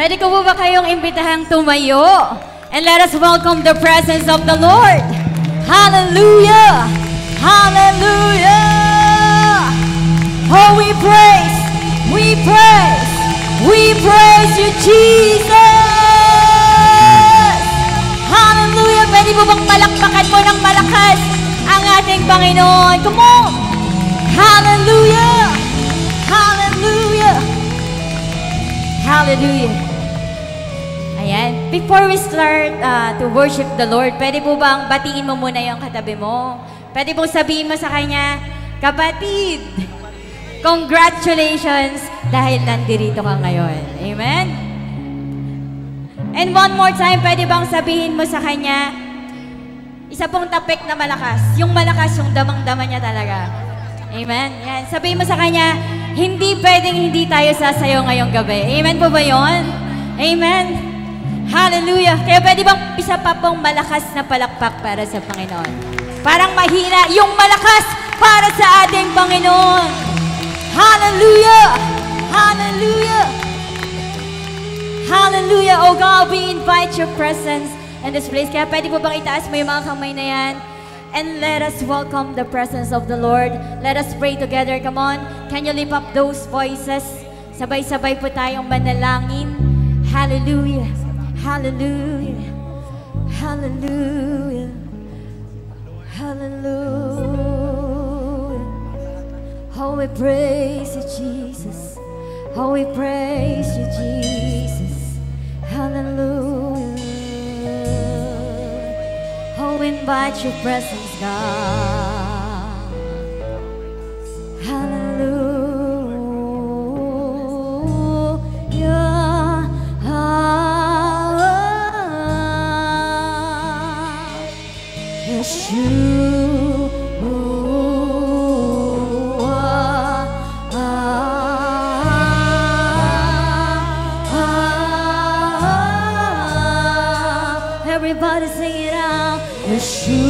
Pwede ko po ba kayong imbitahang tumayo? And let us welcome the presence of the Lord. Hallelujah! Hallelujah! Oh, we praise! We praise! We praise you, Jesus! Hallelujah! Pwede mo bang palakpakan mo ng malakas ang ating Panginoon? Come on! Hallelujah! Hallelujah! Hallelujah! Ayan. Before we start to worship the Lord, pwede po bang batiin mo muna yung katabi mo? Pwede pong sabihin mo sa kanya, kapatid, congratulations dahil nandito ka ngayon. Amen? And one more time, pwede bang sabihin mo sa kanya, isa pong tapik na malakas. Yung malakas, yung damang-dama niya talaga. Amen? Yan. Sabihin mo sa kanya, hindi pwedeng hindi tayo sasayaw ngayong gabi. Amen po ba yun? Amen? Hallelujah! Kaya pwede bang isa pa pong malakas na palakpak para sa Panginoon? Parang mahina, yung malakas para sa ating Panginoon. Hallelujah! Hallelujah! Hallelujah! Oh God, we invite your presence in this place. Kaya pwede po bang itaas mo yung mga kamay na yan? And let us welcome the presence of the Lord. Let us pray together. Come on. Can you lift up those voices? Sabay-sabay po tayong manalangin. Hallelujah! Hallelujah! Hallelujah! Hallelujah! Oh, we praise you, Jesus. Oh, we praise you, Jesus. Hallelujah! Oh, we invite your presence, God. Hallelujah! Everybody sing it out. Yeshua,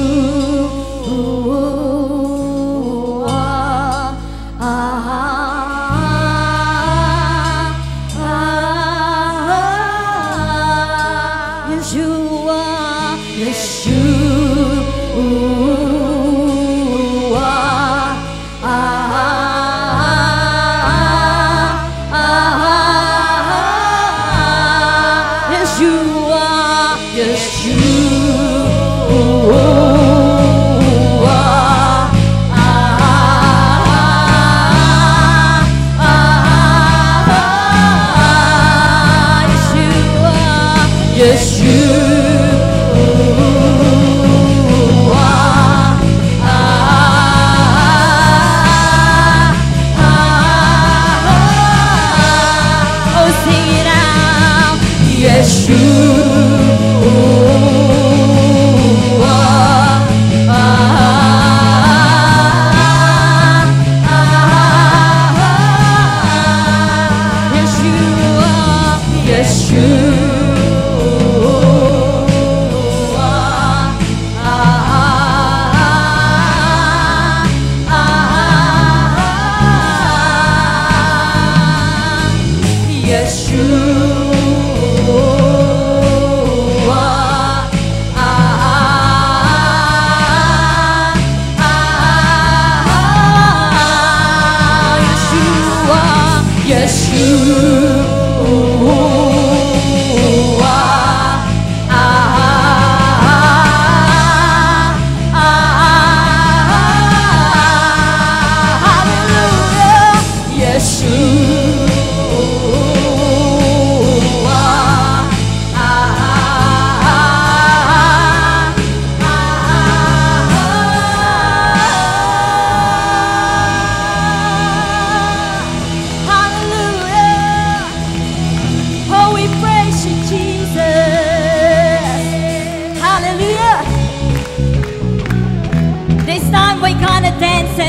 Yeshua,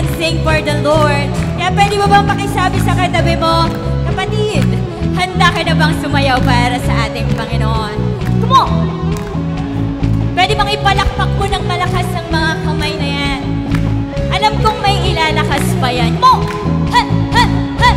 and sing for the Lord. Kaya pwede mo bang pakisabi sa katabi mo, kapatid, handa ka na bang sumayaw para sa ating Panginoon? Come on! Pwede bang ipalakpak mo ng malakas ang mga kamay na yan? Alam kong may ilalakas pa yan. Mo! Ha! Ha! Ha!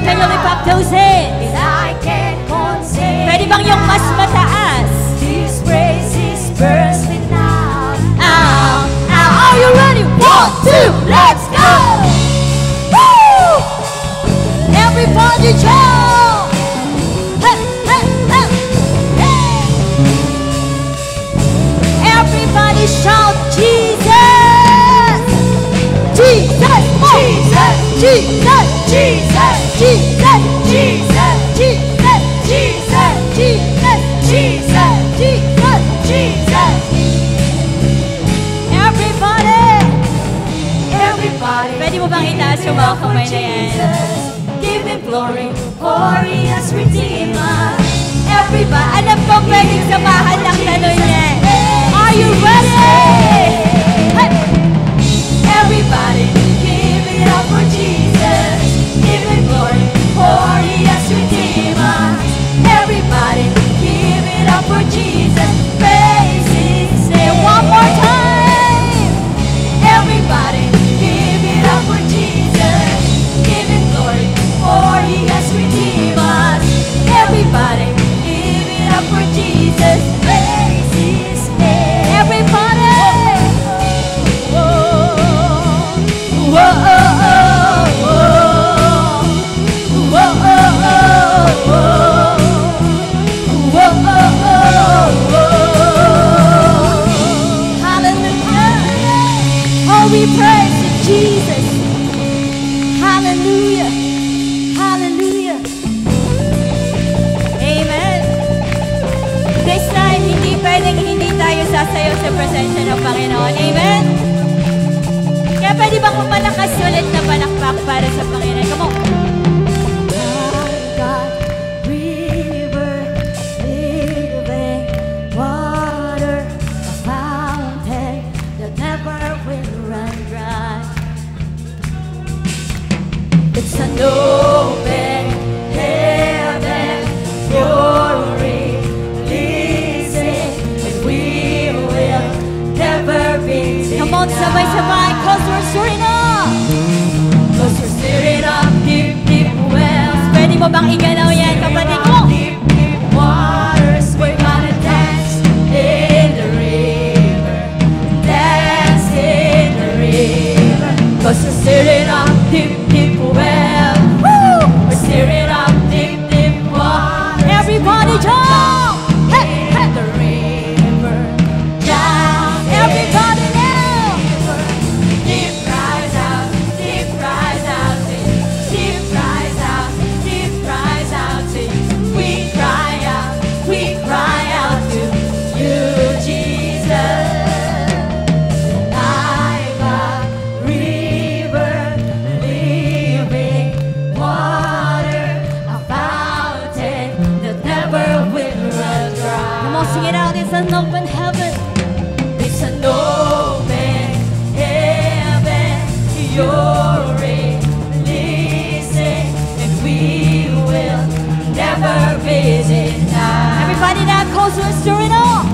can you lift up those hands? and I can't contain. Pwede bang yung mas mataas? This praise is bursting out. Out, out. Are you ready? 1, 2, let's go! Woo! Everybody jump! Hey, hey, hey, hey! Everybody shout Jesus! Jesus! Jesus! Jesus! Jesus! Jesus! Jesus! Jesus! Jesus! Jesus! Jesus! Jesus! Jesus! Everybody! Everybody, Pwede mo bang itaas yung mga kamay na yan? give Him glory, for He has redeemed us. Everybody, alam ko pwedeng samahan lang tanong niya. Are you ready? Hey! Everybody, give it up for Jesus. Give Him glory, for He has redeemed us. Everybody, give it up for Jesus. Praise His name. One more time! Everybody, give it up for Jesus. Give Him glory, for He has redeemed us. Everybody, give it up for Jesus. Praise His name. Everybody! Whoa, oh, oh, oh. Whoa, oh, oh, oh. Whoa, oh, oh, oh. Hallelujah! Oh, we praise you, Jesus! Hallelujah! Hallelujah! Amen! This time, hindi pwedeng hindi tayo sasayaw sa presensya ng Panginoon. Amen! Kaya pwede bang malakas ulit na palakpak para sa Panginoon? Come on! I've got river, living water, a fountain that never will run dry. It's an open heaven, you're releasing, and we will never be denied. Come on, sabay-sabay, cause we're stirring up! 'Cause we're stirring up deep, deep wells. Pwede mo bang igalaw yan, kapatid ko? Deep, deep waters, we're gonna dance in the river, dance in the river. 'Cause we're stirring up deep, deep wells. Woo! We're stirring up deep, deep waters. Everybody jump! Hey, In the river, down everybody now! deep cries out, deep cries out, deep cries out, deep cries out, we cry out to you, Jesus. I've got river, living water, a fountain that never will run dry. Come on, sing it out, it's an open heaven. It's an open heaven, you're releasing, and we will never be denied. Everybody now, cause we're stirring up!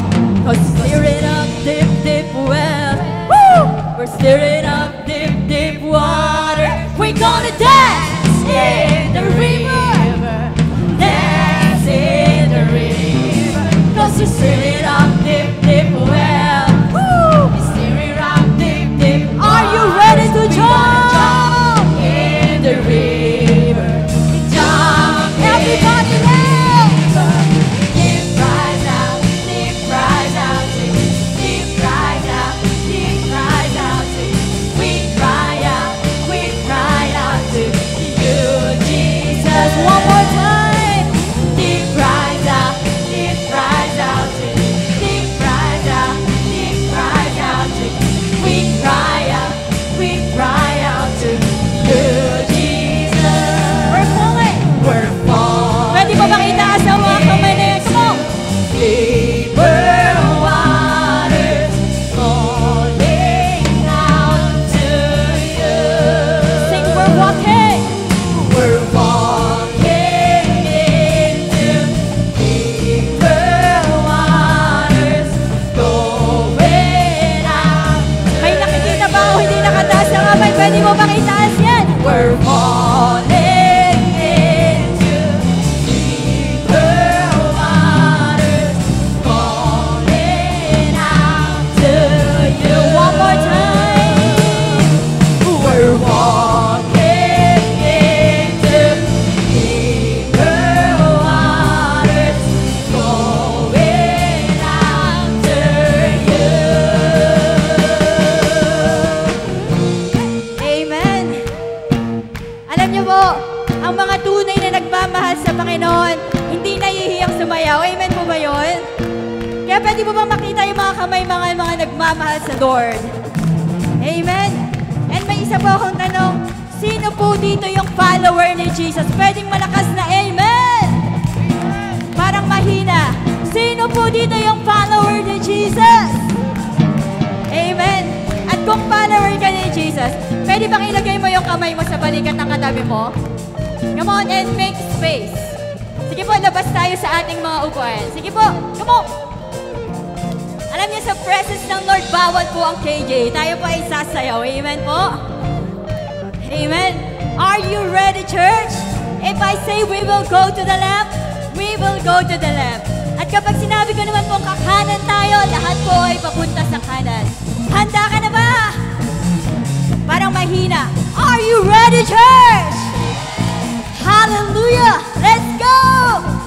'Cause we're stirring up deep, deep well. Woo! We're stirring up deep, deep water. We're gonna dance in the river, dance in the river. 'Cause we're stirring up deep, deep well. Woo! We're stirring up deep, deep. Are you ready to We're gonna jump? in the river, jump Everybody in now! the river. Deep cries out, deep cries out, deep cries out, deep cries out. We cry out to you, Jesus. One more time! Deep cries out, deep cries out, deep cries out, deep cries out. We cry out to you, Jesus. We're falling! We're falling. nagmamahal sa Panginoon, hindi nahihiyang sumayaw. Amen po ba yun? Kaya pwede mo bang makita yung mga kamay mga nagmamahal sa Lord? Amen? And may isa po akong tanong, sino po dito yung follower ni Jesus? Pwedeng malakas na amen! Parang mahina. Sino po dito yung follower ni Jesus? Amen? At kung follower ka ni Jesus, pwede bang ilagay mo yung kamay mo sa balikat ng katabi mo? Come on and make space. Sige po, labas tayo sa ating mga upuan. Sige po, come on! Alam niyo, sa presence ng Lord, bawal po ang KJ. Tayo po ay sasayaw. Amen po? Amen. Are you ready, church? If I say we will go to the left, we will go to the left. At kapag sinabi ko naman po kakanan tayo, lahat po ay papunta sa kanan. Handa ka na ba? Parang mahina. Are you ready, church? Hallelujah! Let's go!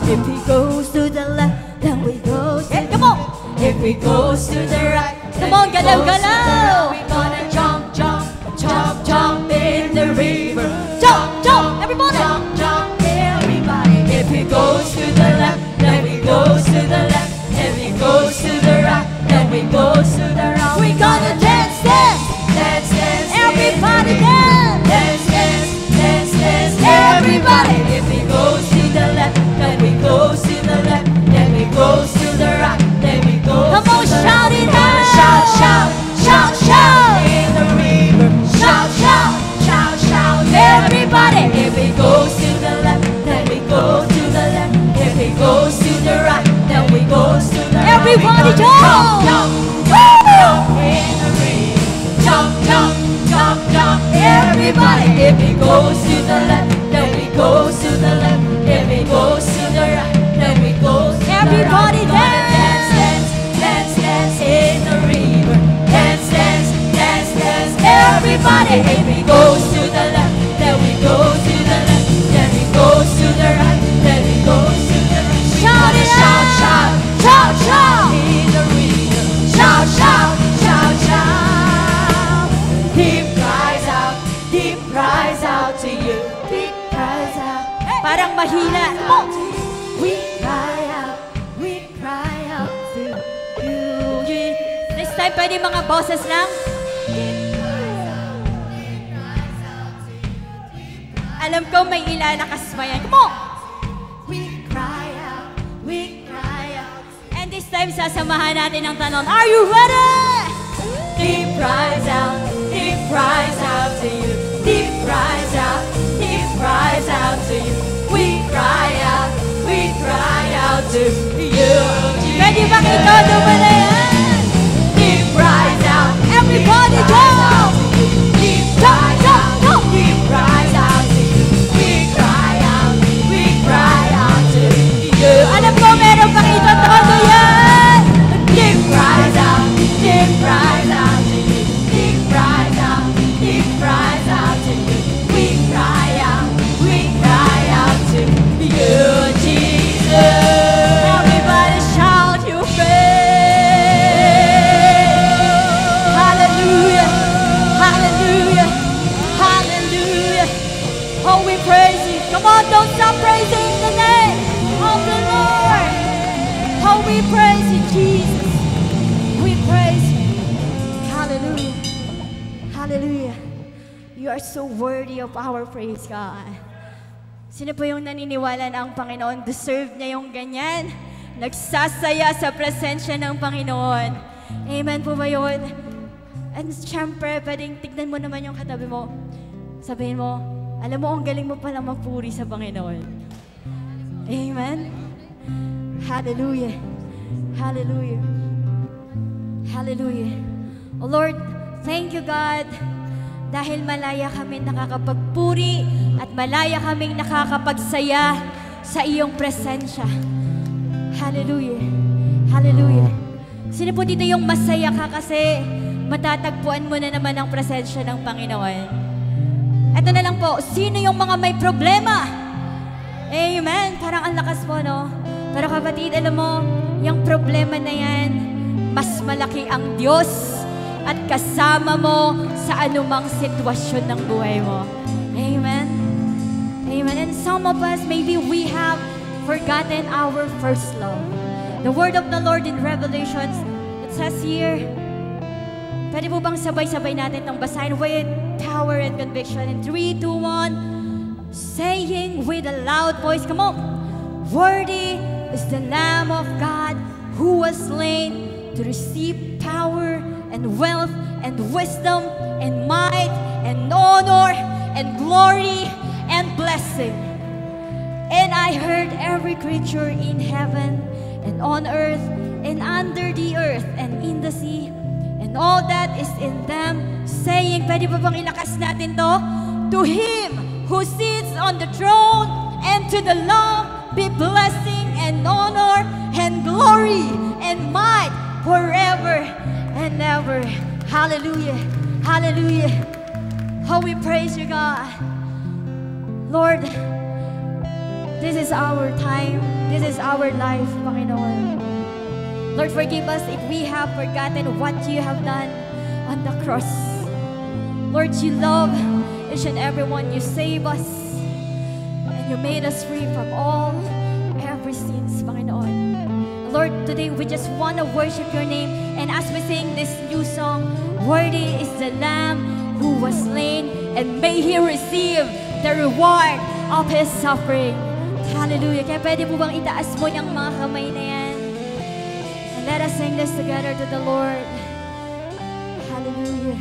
If he goes to the left, then we go to come on! If we goes to the right, come on, galaw-galaw! We're gonna jump, jump, jump, jump in the river. Jump, jump, everybody! Jump, jump, everybody. If we goes to the left, then we goes to the left. If we goes to the right, then we goes to the right. We're gonna dance, dance! Dance, dance, Everybody dance! dance, dance, dance, dance, everybody. If we goes to the left, then we goes to the left. Then we goes to the right, then we goes Come on, to the shout right. it We're gonna out! shout, shout, shout, shout in the river. Shout, Shout, shout! shout, shout, everybody. If we goes to the left, then we go to the left. If we goes to the right, then we goes to the right. Everybody We're gonna jump! jump, jump, jump in the river. Jump, jump, jump, jump, everybody. If we goes to the left, then we goes to the left. If we goes to the right, then we goes to Everybody the right. We're gonna dance! dance, dance, dance in the river. Dance, dance, dance, dance, everybody. If we goes to the left, then we go to the left. Then we goes to the right, then we goes to the right. We Shout gonna it shout, out! shout, Shout, shout! in the river. Shout, shout, shout, shout. He cries out to you. He cries out. Parang mahina. We cry out to you. This time, pwede mga boses lang. Alam ko may ilalakas pa yan. Come on! We cry out. And this time, sasamahan natin ang tanong. Are you ready? He cries out to you. He cries out to you. We cry out to you. Pwede ba ito dumalayan? He cries out. Everybody jump! He cries out. He cries out to you. We cry out to you. Alam ko meron pang ito todo yan! He cries out to you. He cries out to you. We cry out to you, Jesus. Everybody shout your praise! Hallelujah! Hallelujah! Hallelujah! Oh, we praise you. Come on, don't stop praising the name of the Lord. Oh, we praise you, Jesus. We praise you. Hallelujah. Hallelujah. You are so worthy of our praise, God. Sino po yung naniniwala na ang Panginoon deserve niya yung ganyan? Nagsasaya sa presensya ng Panginoon. Amen po ba yun? And syempre, pwedeng tignan mo naman yung katabi mo. Sabihin mo, alam mo, ang galing mo palang magpuri sa Panginoon. Amen? Hallelujah. Hallelujah. Hallelujah. Oh Lord, thank you God. Dahil malaya kami nakakapagpuri at malaya kaming nakakapagsaya sa iyong presensya. Hallelujah. Hallelujah. Sino po dito yung masaya ka kasi matatagpuan mo na naman ang presensya ng Panginoon? Ito na lang po, sino yung mga may problema? Amen. Parang ang lakas po, no? Pero kapatid, alam mo, yung problema na yan, mas malaki ang Diyos at kasama mo sa anumang sitwasyon ng buhay mo. Amen. Amen. And some of us, maybe we have forgotten our first love. The word of the Lord in Revelations, it says here, pwede po bang sabay-sabay natin itong basahin with power and conviction in 3, 2, 1, saying with a loud voice, come on, worthy is the Lamb of God who was slain to receive power and wealth and wisdom and might and honor and glory and blessing. And I heard every creature in heaven and on earth and under the earth and in the sea and all that is in them saying, pwede ba bang ilakas natin to? To Him who sits on the throne and to the Lamb be blessing and honor and glory and might forever and ever. Hallelujah. Hallelujah. How we praise you, God. Lord, this is our time. This is our life, Panginoon. Lord, forgive us if we have forgotten what you have done on the cross. Lord, you love each and every one. You save us. And you made us free from all every sins, Panginoon. Lord, today we just want to worship your name. And as we sing this new song, worthy is the Lamb who was slain, and may He receive the reward of His suffering. Hallelujah. Kaya pwede mo bang itaas mo yung mga kamay na yan? And let us sing this together to the Lord. Hallelujah.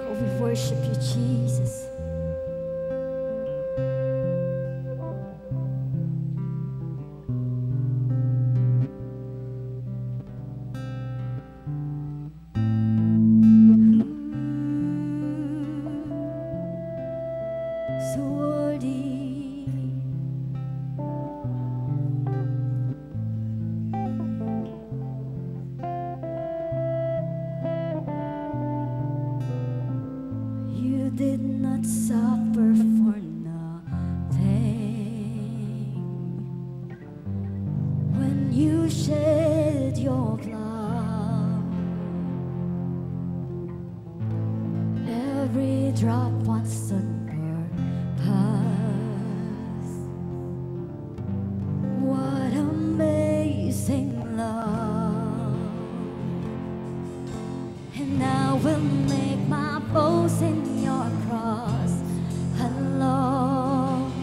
Oh, we worship you, Jesus. So worthy. You did not suffer for nothing when you shed your blood. Every drop once on what amazing love. And I will make my boast in your cross alone,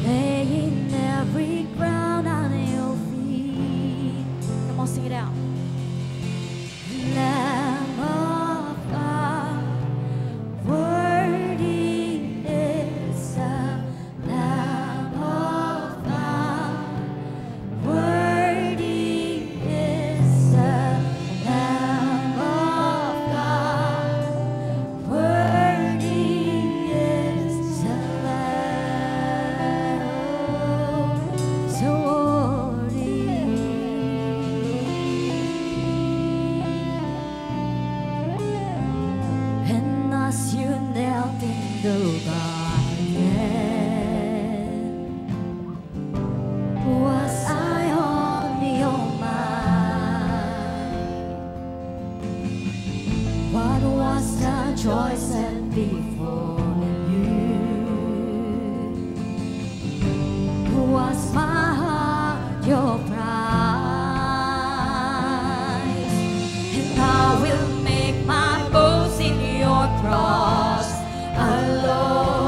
laying every ground on your feet. Come on, sing it out. Lamb of God, worthy is the Lamb of God, worthy is the Lamb of God, worthy is the Lamb, so worthy. And as you knelt in the garden, was I on your mind? What was the joy set before you? Was my heart your prize? And I will make my boast in your cross alone.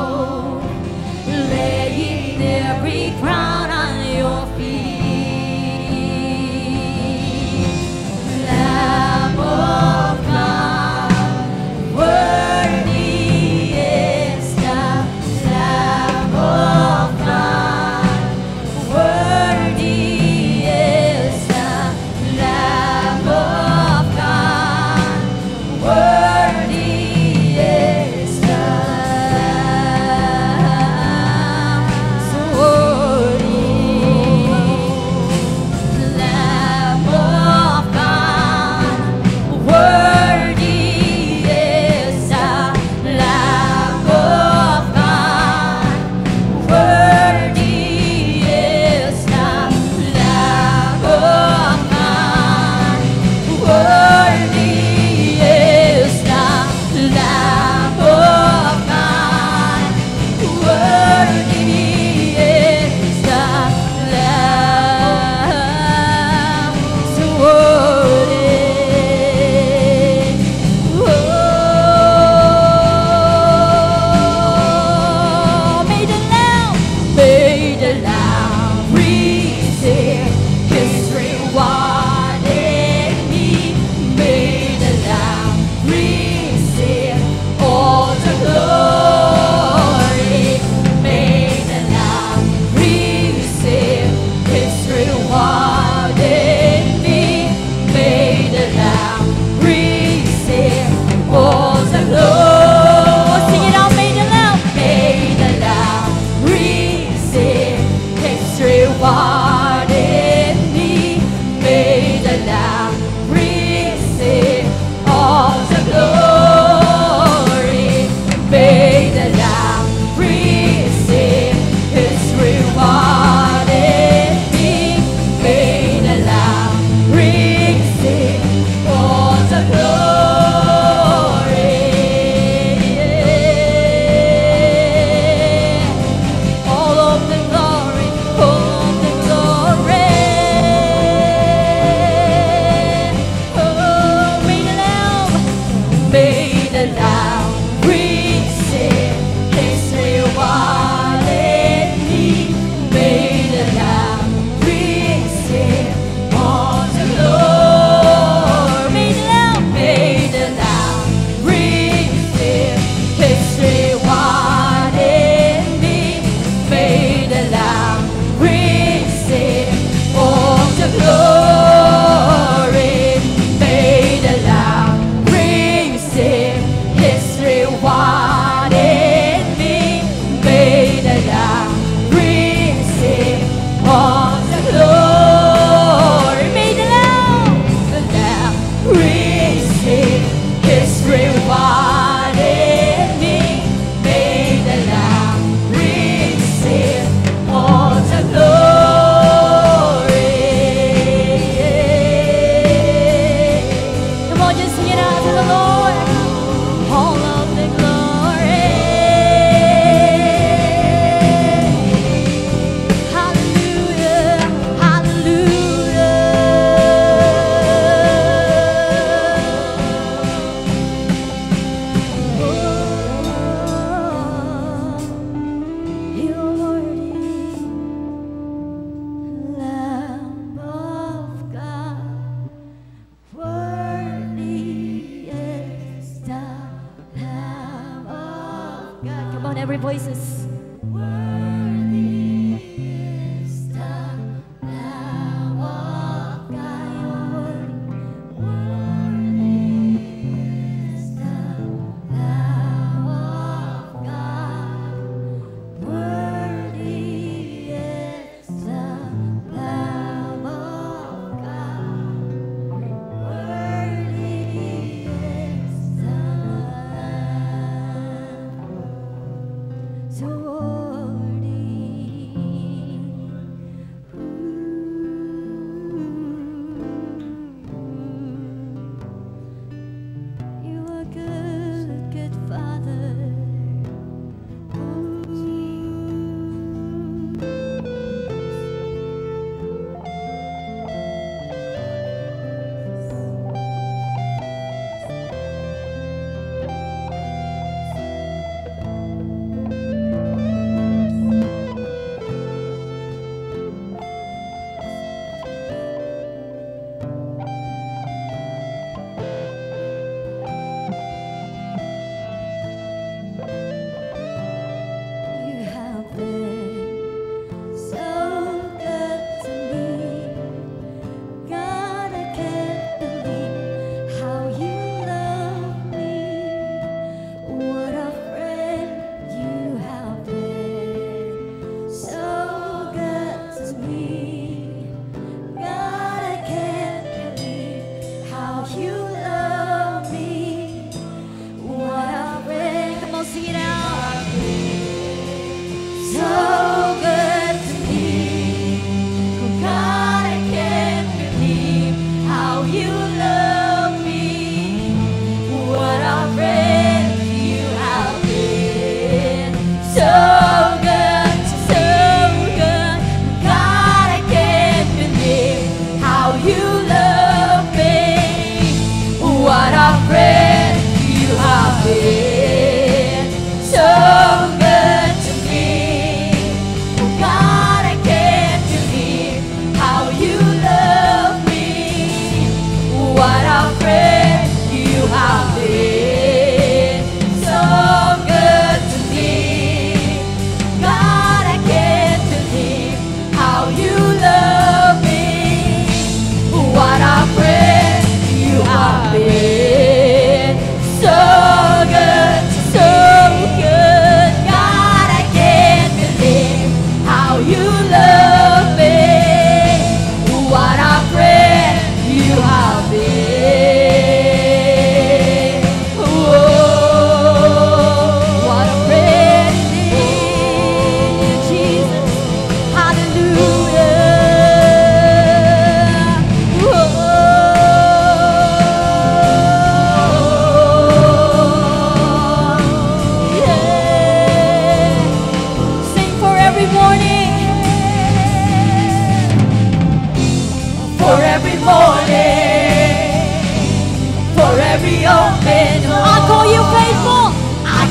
God, come on, every voices.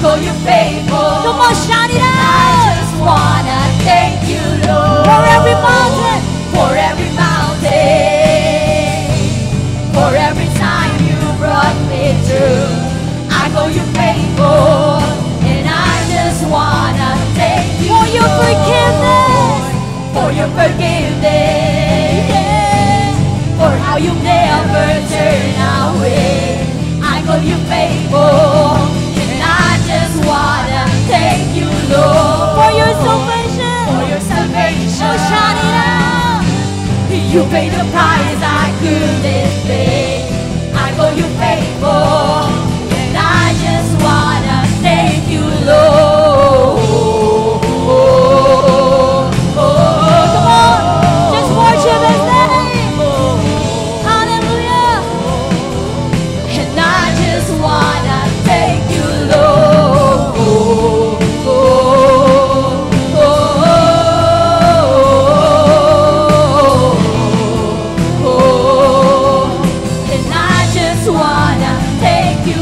call you faithful. Come on, shout it I out. just wanna thank you, Lord. For every mountain. For every mountain. For every time you brought me through. I call you faithful. And I just wanna thank you, For your Lord. forgiveness. For your forgiveness. Yes. For how you never turn away. I call you faithful. And I just wanna thank you, Lord. For your salvation. For your salvation. Oh, shout it out. You paid the price I couldn't pay. I call you faithful. And I just wanna thank you, Lord. Come on. Just worship His name. Hallelujah. And I just wanna thank you, Lord. And I just wanna thank you,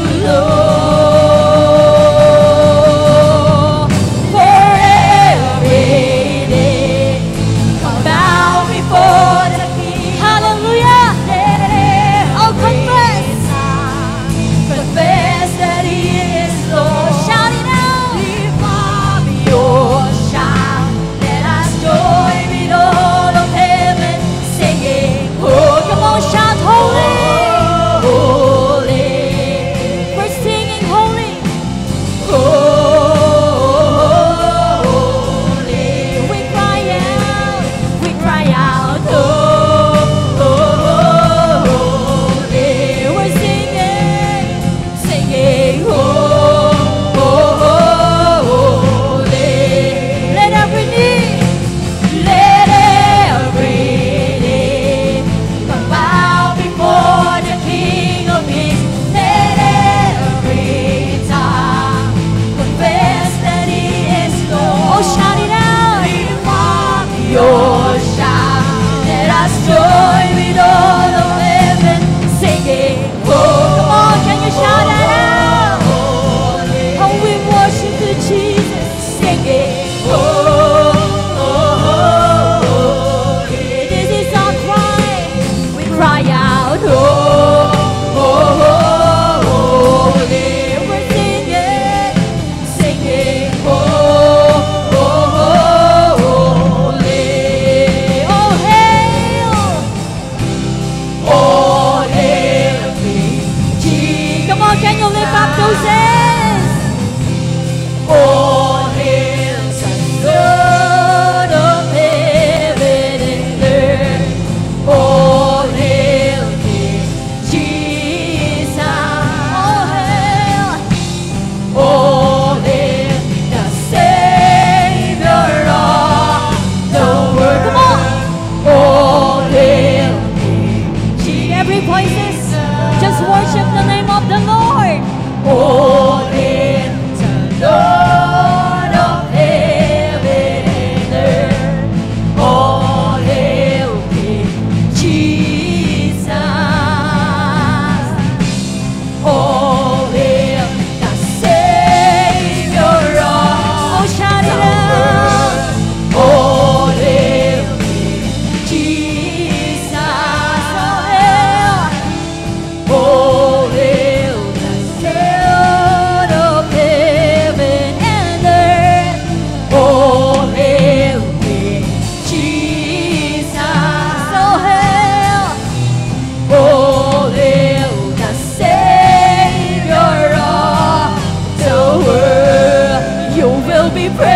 will be praised.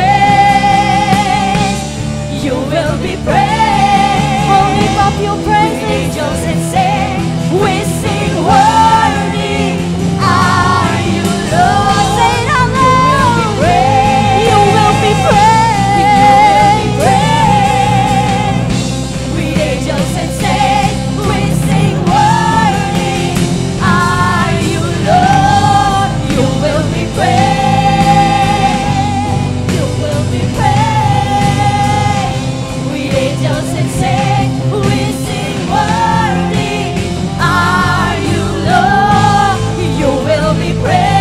You will be praised. Oh, lift up your praises. Angels and sing, we sing worthy are you, Lord. Say it out loud. You will be praised. You will be praised. We angels and sing, we sing worthy are you, Lord. You will be praised. You will be praised. We angels and sing, we sing worthy are you, Lord. You will be praised.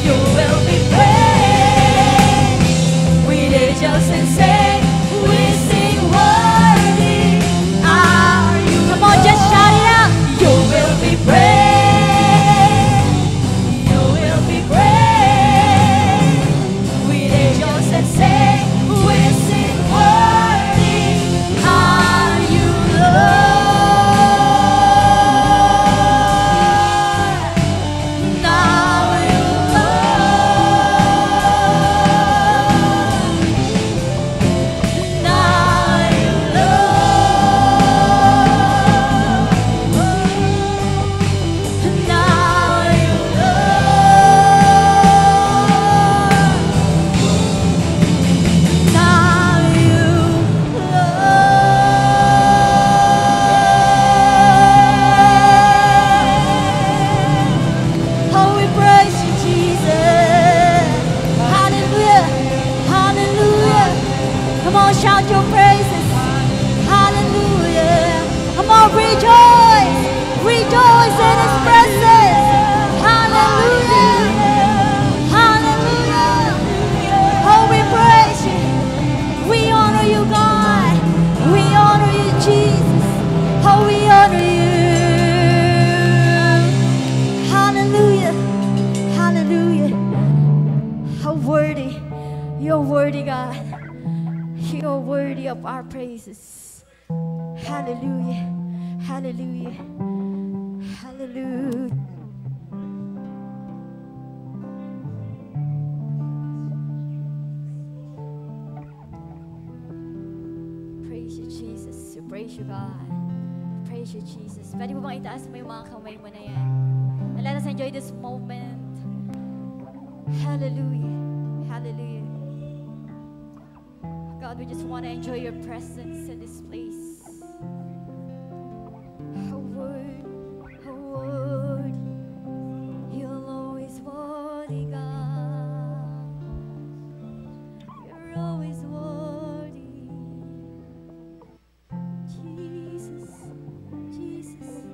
You will be praised. We angels and sing, we sing worthy are you, Come on, just shout it out. You will be praised. You will be praised. We angels and sing, we sing worthy are you, Lord. Now you, Lord. Now you, Lord. Now you, Lord. Now you, Lord. Oh, we praise you, Jesus. Hallelujah. Hallelujah. Come on, shout your praises. Hallelujah. Come on, rejoice. Rejoice in His presence. Hallelujah. Hallelujah. Oh, we praise you. We honor you, God. We honor you, Jesus. Oh, we honor you. Hallelujah. Hallelujah. How worthy. You're worthy, God. You're worthy of our praises. Hallelujah. Hallelujah. Hallelujah. Praise you, Jesus. We praise you, God. Praise you, Jesus. Pwede mo bang itaas mo yung mga kamay mo na yan? And let us enjoy this moment. Hallelujah. Hallelujah. God, we just want to enjoy your presence in this place. How worthy, you're always worthy, God. You're always worthy. Jesus, Jesus,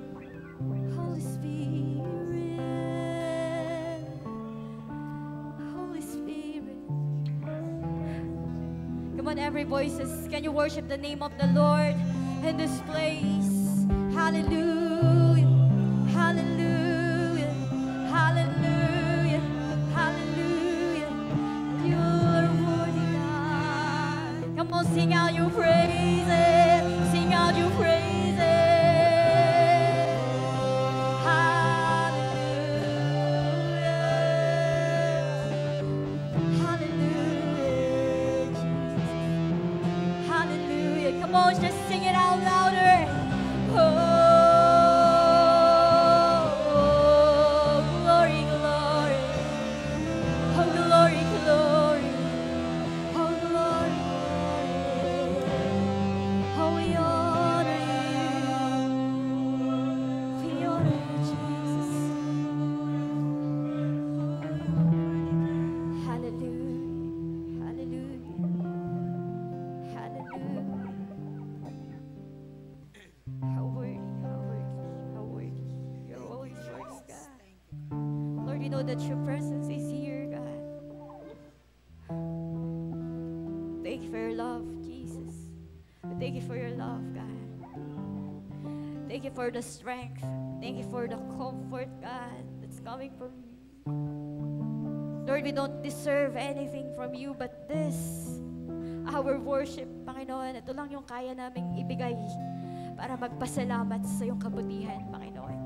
Holy Spirit, Holy Spirit. Come on, every voices, can you worship the name of the Lord in this place? Hallelujah, hallelujah, hallelujah, hallelujah. You're worthy, God. Come on, sing out your praises, sing out your praises. Hallelujah, hallelujah, Jesus. Hallelujah. Come on, just sing it out louder. Oh, glory, glory. Oh, glory, glory. Oh, glory, glory. Oh, we honor you. We honor you, Jesus. Hallelujah. Hallelujah. Hallelujah. How worthy, how worthy, how worthy. You're always worthy, God. Lord, we know that your presence is here, God. Thank you for your love, Jesus. Thank you for your love, God. Thank you for the strength. Thank you for the comfort, God, that's coming from you. Lord, we don't deserve anything from you but this, our worship, Panginoon. Ito lang yung kaya naming ibigay para magpasalamat sa iyong kabutihan, Panginoon.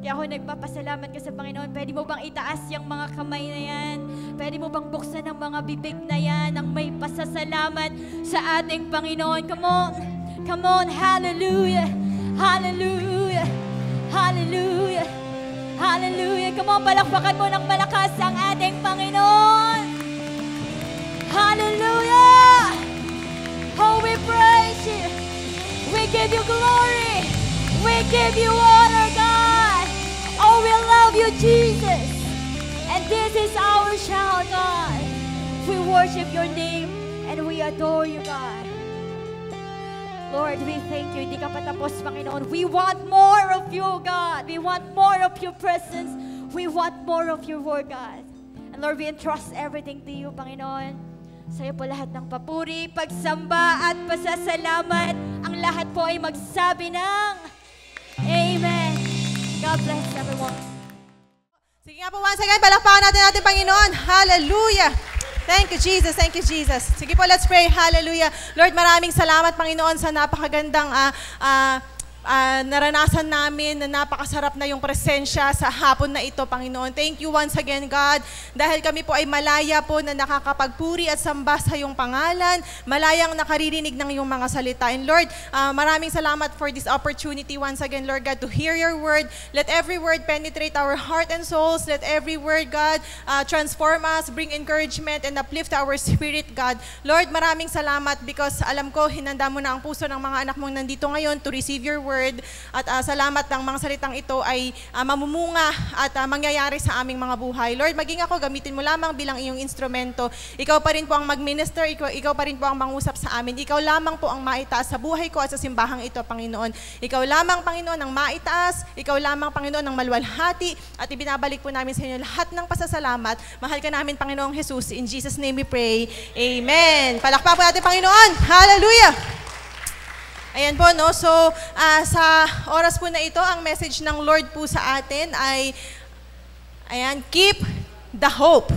Kaya ako nagpapasalamat ka sa Panginoon. Pwede mo bang itaas yung mga kamay na yan? Pwede mo bang buksan ang mga bibig na yan ng may pasasalamat sa ating Panginoon? Come on. Come on. Hallelujah. Hallelujah. Hallelujah. Hallelujah. Come on, palakpakan mo ng malakas ang ating Panginoon. Hallelujah. Oh, we praise you. We give you glory. We give you honor, God. Oh, we love you, Jesus. And this is our shout, God. We worship your name and we adore you, God. Lord, we thank you. Hindi ka patapos, Panginoon. We want more of you, God. We want more of your presence. We want more of your word, God. And Lord, we entrust everything to you, Panginoon. Sa'yo po lahat ng papuri, pagsamba at pasasalamat. Ang lahat po ay magsabi ng Amen. God bless everyone. Sige nga po, once again, palakpakan natin ating Panginoon. Hallelujah. Thank you, Jesus. Thank you, Jesus. Sige po, let's pray. Hallelujah. Lord, maraming salamat, Panginoon, sa napakagandang naranasan namin na napakasarap na yung presensya sa hapon na ito, Panginoon. Thank you once again, God, dahil kami po ay malaya po na nakakapagpuri at samba sa iyong pangalan, malayang nakaririnig ng iyong mga salita. And Lord, maraming salamat for this opportunity once again, Lord God, to hear your word. Let every word penetrate our heart and souls. Let every word, God, transform us, bring encouragement, and uplift our spirit, God. Lord, maraming salamat because alam ko, hinanda mo na ang puso ng mga anak mong nandito ngayon to receive your word. At salamat ng mga salitang ito ay mamumunga at mangyayari sa aming mga buhay. Lord, maging ako, gamitin mo lamang bilang iyong instrumento. Ikaw pa rin po ang mag-minister, ikaw pa rin po ang mangusap sa amin. Ikaw lamang po ang maitaas sa buhay ko at sa simbahang ito, Panginoon. Ikaw lamang, Panginoon, ang maitaas. Ikaw lamang, Panginoon, ang maluwalhati. At ibinabalik po namin sa inyo lahat ng pasasalamat. Mahal ka namin, Panginoong Jesus. In Jesus' name we pray. Amen. Palakpak po natin, Panginoon. Hallelujah! Ayan po, no? So, sa oras po na ito, ang message ng Lord po sa atin ay, ayan, keep the hope.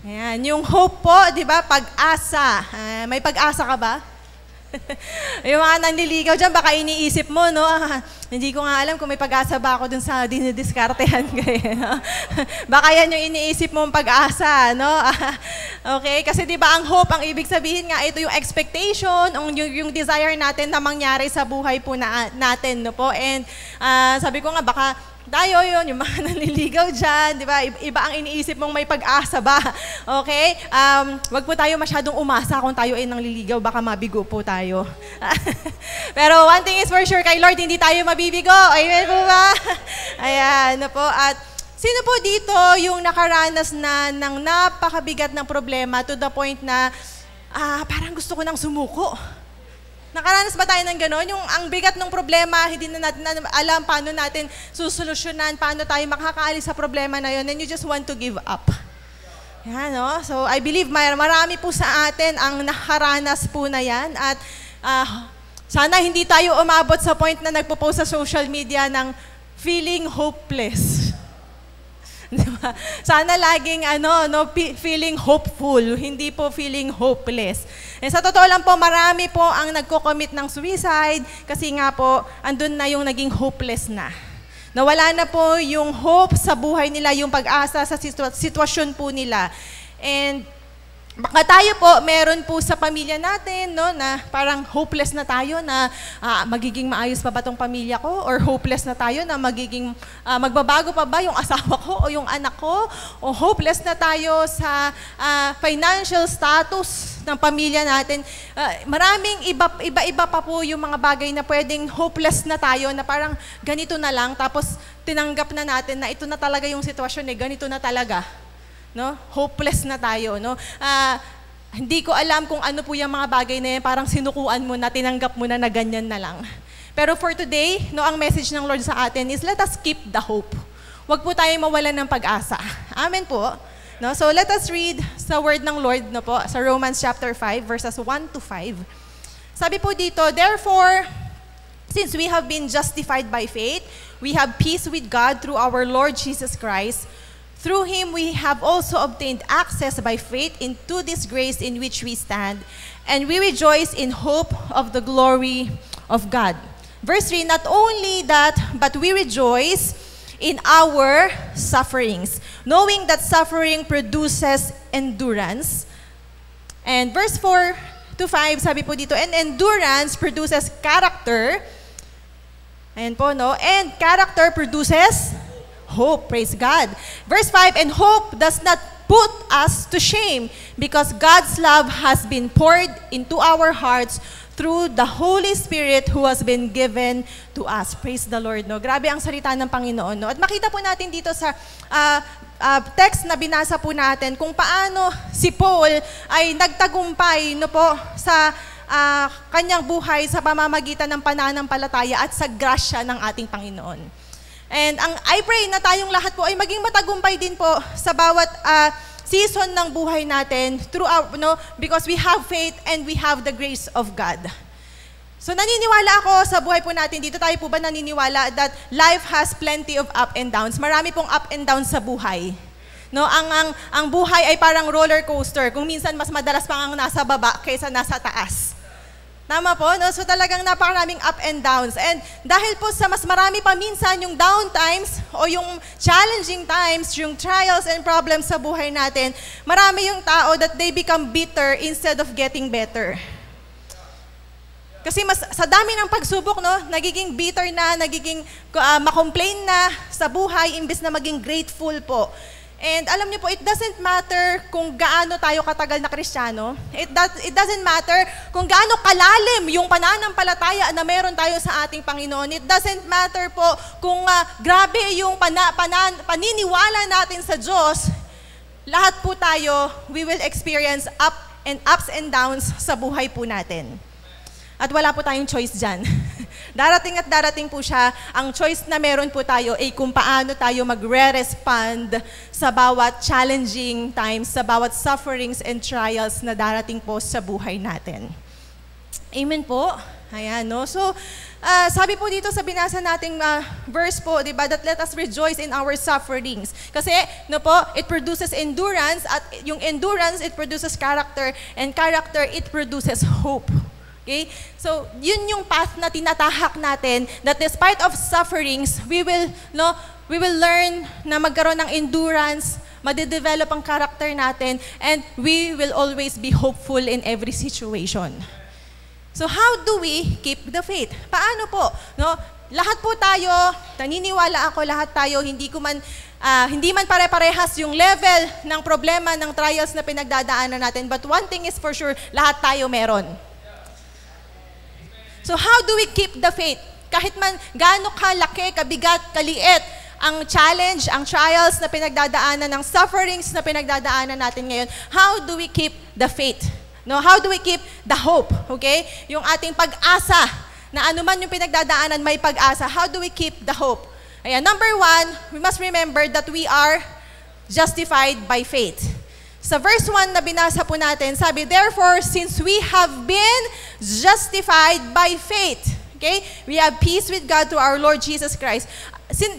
Ayan, yung hope po, di ba, pag-asa. May pag-asa ka ba? Yung mga nanliligaw dyan, baka iniisip mo, no? Hindi ko nga alam kung may pag-asa ba ako dun sa dinidiskartehan kayo. No? Baka yan yung iniisip mong pag-asa, no? Okay? Kasi di ba ang hope, ang ibig sabihin nga, ito yung expectation, yung desire natin na mangyari sa buhay po natin, no po? And sabi ko nga, baka tayo yun, yung mga nanliligaw dyan, di ba? Iba ang iniisip mong may pag-asa ba? Okay? Wag po tayo masyadong umasa kung tayo ay nanliligaw, baka mabigo po tayo. Pero one thing is for sure, kay Lord, hindi tayo mabibigo. Amen po ba? Ayan, no po. At sino po dito yung nakaranas na ng napakabigat ng problema to the point na parang gusto ko nang sumuko? Nakaranas ba tayo ng gano'n? Yung ang bigat ng problema, hindi na natin alam paano natin susolusyonan, paano tayo makakaalis sa problema na yun, and you just want to give up. Yan, no? So, I believe marami po sa atin ang nakaranas po na yan. At sana hindi tayo umabot sa point na nagpo-post sa social media ng feeling hopeless. Diba? Sana laging feeling hopeful, hindi po feeling hopeless. And sa totoo lang po, marami po ang nagko-commit ng suicide kasi nga po, andun na yung naging hopeless na. Nawala na po yung hope sa buhay nila, yung pag-asa sa sitwasyon po nila. And baka tayo po, meron po sa pamilya natin, no, na parang hopeless na tayo na magiging maayos pa ba tong pamilya ko? Or hopeless na tayo na magiging magbabago pa ba yung asawa ko o yung anak ko? O hopeless na tayo sa financial status ng pamilya natin. Maraming iba-iba pa po yung mga bagay na pwedeng hopeless na tayo na parang ganito na lang tapos tinanggap na natin na ito na talaga yung sitwasyon ganito na talaga. No? Hopeless na tayo, no? Hindi ko alam kung ano po yung mga bagay na yan, parang sinukuan mo na, tinanggap mo na ganyan na lang. Pero for today, no, ang message ng Lord sa atin is let us keep the hope. Huwag po tayo mawalan ng pag-asa. Amen po. No? So let us read sa word ng Lord, no po, sa Romans chapter 5 verses 1 to 5. Sabi po dito, therefore, since we have been justified by faith, we have peace with God through our Lord Jesus Christ. Through Him, we have also obtained access by faith into this grace in which we stand, and we rejoice in hope of the glory of God. Verse 3, not only that, but we rejoice in our sufferings, knowing that suffering produces endurance. And verse 4 to 5, sabi po dito, and endurance produces character. Ayan po, no? And character produces hope. Praise God. Verse 5, and hope does not put us to shame because God's love has been poured into our hearts through the Holy Spirit who has been given to us. Praise the Lord, no? Grabe ang salita ng Panginoon, no? At makita po natin dito sa text na binasa po natin kung paano si Paul ay nagtagumpay, no po, sa kanyang buhay sa pamamagitan ng pananampalataya at sa grasya ng ating Panginoon. And I pray na tayong lahat po ay maging matagumpay din po sa bawat season ng buhay natin throughout, because we have faith and we have the grace of God. So naniniwala ako sa buhay po natin dito, tayo po ba naniniwala that life has plenty of up and downs? Marami pong up and downs sa buhay. No, ang buhay ay parang roller coaster. Kung minsan mas madalas pang ang nasa baba kaysa nasa taas. Tama po, no? So talagang napakaraming up and downs. And dahil po sa mas marami pa minsan yung down times o yung challenging times, yung trials and problems sa buhay natin, marami yung tao that they become bitter instead of getting better. Kasi mas sa dami ng pagsubok, no, nagiging bitter na, nagiging makomplain na sa buhay imbes na maging grateful po. And alam niyo po, it doesn't matter kung gaano tayo katagal na Kristiyano. It doesn't matter kung gaano kalalim yung pananampalataya na meron tayo sa ating Panginoon. It doesn't matter po kung grabe yung paniniwala natin sa Diyos. Lahat po tayo, we will experience ups and downs sa buhay po natin. At wala po tayong choice dyan. Darating at darating po siya. Ang choice na meron po tayo ay kung paano tayo magre-respond sa bawat challenging times, sa bawat sufferings and trials na darating po sa buhay natin. Amen po. Ayan, no? So, sabi po dito sa binasa nating verse po, di ba, that let us rejoice in our sufferings. Kasi, no po, it produces endurance, at yung endurance, it produces character, and character, it produces hope. Okay? So, yun yung path na tinatahak natin, that despite of sufferings, we will learn na magkaroon ng endurance, madedevelop ang character natin, and we will always be hopeful in every situation. So, how do we keep the faith? Paano po? No? Lahat po tayo, naniniwala ako, lahat tayo, hindi man pare-parehas yung level ng problema, ng trials na pinagdadaanan natin, but one thing is for sure, lahat tayo meron. So how do we keep the faith? Kahit man gaano kalaki, kabigat, kaliit, ang challenge, ang trials na pinagdadaanan, ng sufferings na pinagdadaanan natin ngayon, how do we keep the faith? No, how do we keep the hope? Okay? Yung ating pag-asa, na anuman yung pinagdadaanan, may pag-asa. How do we keep the hope? Ayan, number one, we must remember that we are justified by faith. Sa verse 1 na binasa po natin, sabi, therefore, since we have been justified by faith, okay, we have peace with God through our Lord Jesus Christ.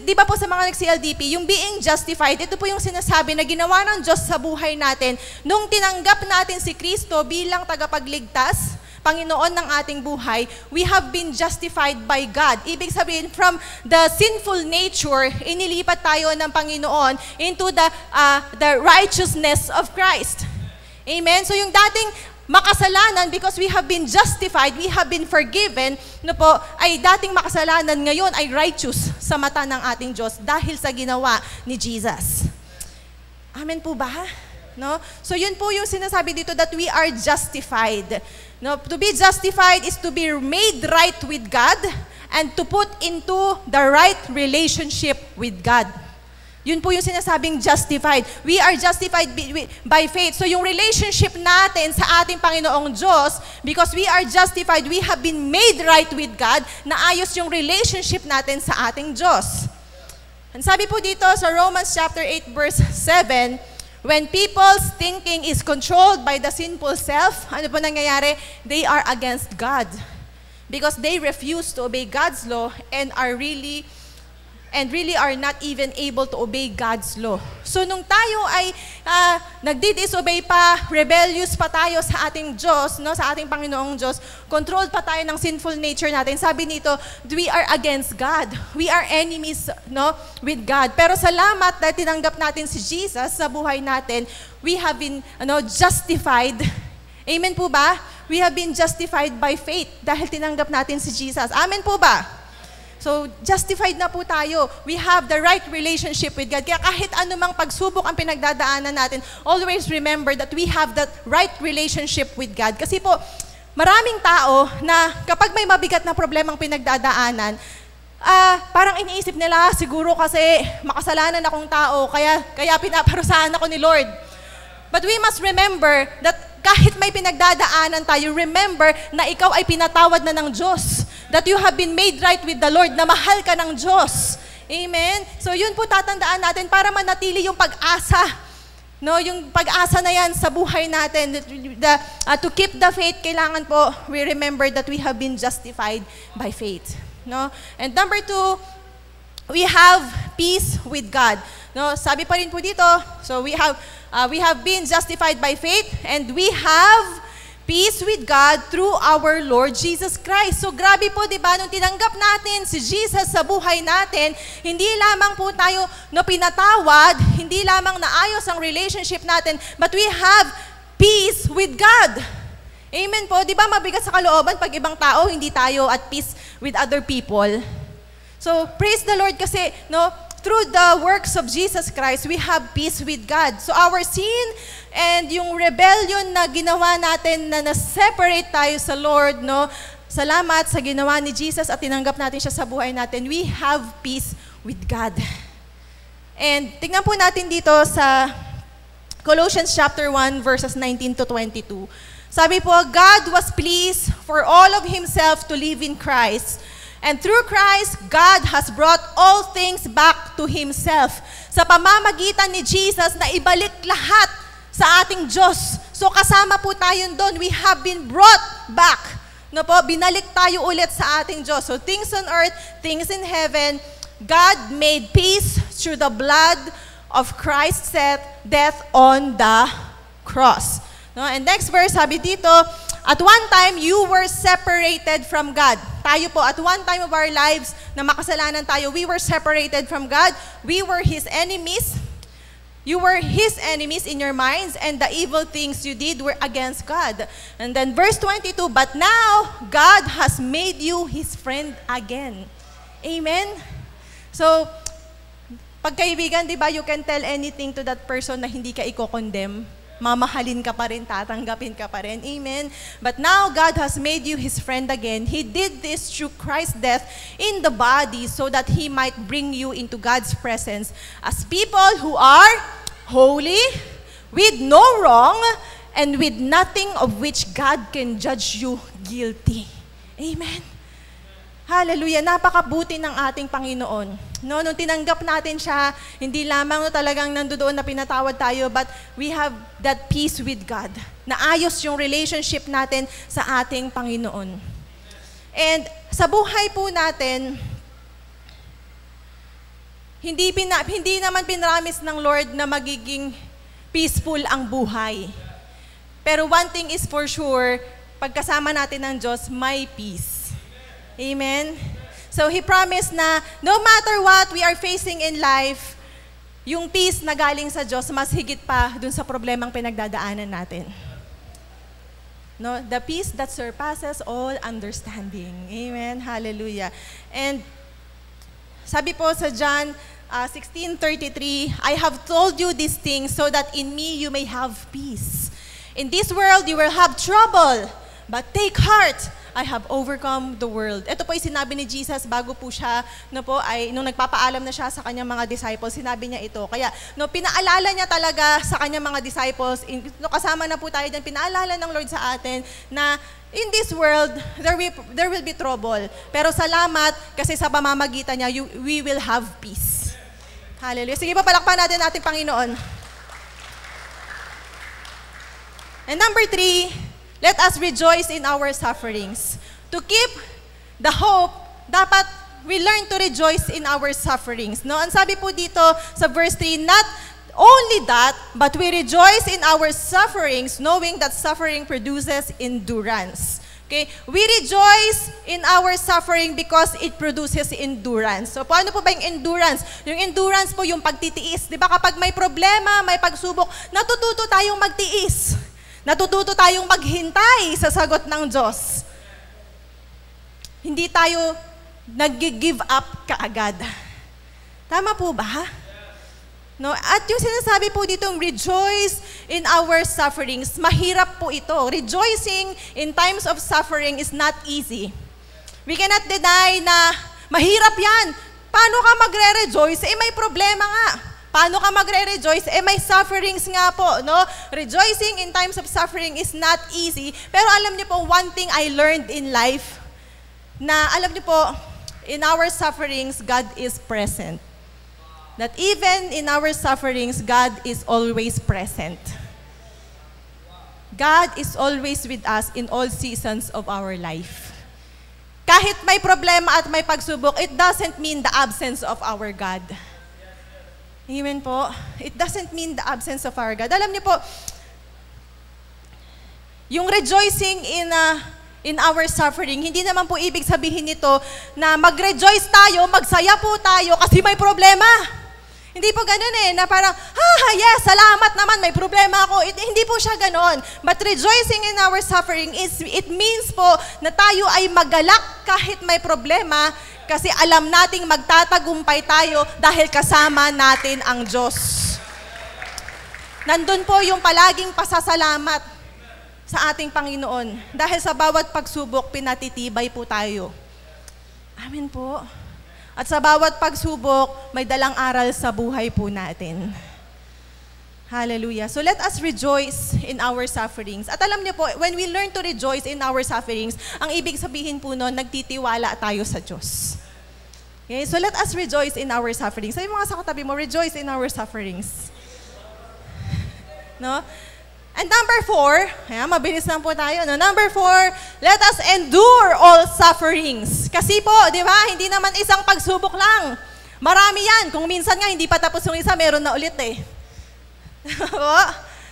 Di ba po sa mga nag-CLDP, yung being justified, ito po yung sinasabi na ginawa ng Diyos sa buhay natin nung tinanggap natin si Kristo bilang tagapagligtas, Panginoon ng ating buhay, we have been justified by God. Ibig sabihin, from the sinful nature, inilipat tayo ng Panginoon into the righteousness of Christ. Amen? So yung dating makasalanan, because we have been justified, we have been forgiven, no po, ay dating makasalanan ngayon ay righteous sa mata ng ating Diyos dahil sa ginawa ni Jesus. Amen po ba? No? So yun po yung sinasabi dito that we are justified. No, to be justified is to be made right with God and to put into the right relationship with God. Yun po yung sinasabing justified. We are justified by faith. So yung relationship natin sa ating Panginoong Diyos, because we are justified, we have been made right with God, naayos yung relationship natin sa ating Diyos. And sabi po dito sa Romans chapter 8 verse 7, when people's thinking is controlled by the sinful self, ano po nangyayari? They are against God. Because they refuse to obey God's law and and really are not even able to obey God's law. So nung tayo ay nagdi-disobey pa, rebellious pa tayo sa ating Diyos, no, sa ating Panginoong Diyos, controlled pa tayo ng sinful nature natin. Sabi nito, we are against God. We are enemies, no, with God. Pero salamat dahil tinanggap natin si Jesus sa buhay natin, we have been justified. Amen po ba? We have been justified by faith dahil tinanggap natin si Jesus. Amen po ba? So, justified na po tayo. We have the right relationship with God. Kaya kahit anumang pagsubok ang pinagdadaanan natin, always remember that we have that right relationship with God. Kasi po, maraming tao na kapag may mabigat na problemang pinagdadaanan, parang iniisip nila, siguro kasi makasalanan akong tao, kaya pinaparusahan ako ni Lord. But we must remember that kahit may pinagdadaanan tayo, remember na ikaw ay pinatawad na ng Diyos. That you have been made right with the Lord, na mahal ka ng Diyos. Amen? So yun po tatandaan natin para manatili yung pag-asa. No, yung pag-asa na yan sa buhay natin. To keep the faith, kailangan po we remember that we have been justified by faith. No? And number 2, we have peace with God. No, sabi pa rin po dito, so we have been justified by faith and we have peace with God through our Lord Jesus Christ. So grabe po, di ba, nung tinanggap natin si Jesus sa buhay natin, hindi lamang po tayo pinatawad, hindi lamang naayos ang relationship natin, but we have peace with God. Amen po, di ba mabigat sa kalooban pag ibang tao, hindi tayo at peace with other people. So praise the Lord kasi, through the works of Jesus Christ, we have peace with God. So our sin and yung rebellion na ginawa natin na na-separate tayo sa Lord, salamat sa ginawa ni Jesus at tinanggap natin siya sa buhay natin, we have peace with God. And tingnan po natin dito sa Colossians chapter 1, verses 19 to 22. Sabi po, God was pleased for all of Himself to live in Christ. And through Christ, God has brought all things back to Himself. Sa pamamagitan ni Jesus na ibalik lahat sa ating Diyos. So kasama po tayo doon. We have been brought back. Binalik tayo ulit sa ating Diyos. So things on earth, things in heaven, God made peace through the blood of Christ's death on the cross. And next verse, sabi dito, at one time, you were separated from God. Tayo po, at one time of our lives, na makasalanan tayo, we were separated from God. We were His enemies. You were His enemies in your minds, and the evil things you did were against God. And then verse 22, but now, God has made you His friend again. Amen? So, pagkaibigan, di ba, you can tell anything to that person na hindi ka i-condemn. Mamahalin ka pa rin, tatanggapin ka pa rin. Amen? But now, God has made you His friend again. He did this through Christ's death in the body so that He might bring you into God's presence as people who are holy, with no wrong, and with nothing of which God can judge you guilty. Amen? Hallelujah, napakabuti ng ating Panginoon. Nung tinanggap natin siya, hindi lamang talagang nandoon na pinatawad tayo, but we have that peace with God. Naayos yung relationship natin sa ating Panginoon. And sa buhay po natin, hindi naman pinramis ng Lord na magiging peaceful ang buhay. Pero one thing is for sure, pagkasama natin ng Diyos, may peace. Amen? So He promised na no matter what we are facing in life, yung peace na galing sa Diyos, mas higit pa dun sa problemang pinagdadaanan natin. The peace that surpasses all understanding. Amen? Hallelujah. And sabi po sa John 16:33, I have told you these things so that in me you may have peace. In this world you will have trouble, but take heart, I have overcome the world. Ito po ay sinabi ni Jesus bago po siya, nung nagpapaalam na siya sa kanyang mga disciples, sinabi niya ito. Kaya, pinaalala niya talaga sa kanyang mga disciples, kasama na po tayo dyan, pinaalala ng Lord sa atin na in this world, there will be trouble. Pero salamat kasi sa pamamagitan niya, we will have peace. Hallelujah. Sige pa, palakpan natin ating Panginoon. And number 3, let us rejoice in our sufferings. To keep the hope, dapat we learn to rejoice in our sufferings. No? Ang sabi po dito sa verse 3, not only that, but we rejoice in our sufferings, knowing that suffering produces endurance. Okay? We rejoice in our suffering because it produces endurance. So, paano po ba yung endurance? Yung endurance po, yung pagtitiis. Di ba kapag may problema, may pagsubok, natututo tayong magtiis. Natututo tayong maghintay sa sagot ng Diyos. Hindi tayo nag-give up kaagad. Tama po ba? No? At yung sinasabi po ditong rejoice in our sufferings, mahirap po ito. Rejoicing in times of suffering is not easy. We cannot deny na mahirap yan. Paano ka magre-rejoice? May problema nga. Paano ka magre-rejoice? May sufferings nga po. No? Rejoicing in times of suffering is not easy. Pero alam niyo po, one thing I learned in life, na alam niyo po, in our sufferings, God is present. That even in our sufferings, God is always present. God is always with us in all seasons of our life. Kahit may problema at may pagsubok, it doesn't mean the absence of our God. Amen po. It doesn't mean the absence of our God. Alam niyo po, yung rejoicing in our suffering, hindi naman po ibig sabihin nito na mag-rejoice tayo, magsaya po tayo kasi may problema. Hindi po ganun na parang, yes, salamat naman, may problema ako. Hindi po siya ganun. But rejoicing in our suffering, it means po na tayo ay magalak kahit may problema kasi alam nating magtatagumpay tayo dahil kasama natin ang Diyos. Nandun po yung palaging pasasalamat sa ating Panginoon. Dahil sa bawat pagsubok, pinatitibay po tayo. Amen po. At sa bawat pagsubok, may dalang aral sa buhay po natin. Hallelujah. So let us rejoice in our sufferings. At alam niyo po, when we learn to rejoice in our sufferings, ang ibig sabihin po nun, nagtitiwala tayo sa Diyos. Okay? So let us rejoice in our sufferings. Sabi mga sa katabi mo, rejoice in our sufferings. No? And number 4, mabilis lang po tayo. No? Number 4, let us endure all sufferings. Kasi po, di ba, hindi naman isang pagsubok lang. Marami yan. Kung minsan nga, hindi pa tapos yung isa, meron na ulit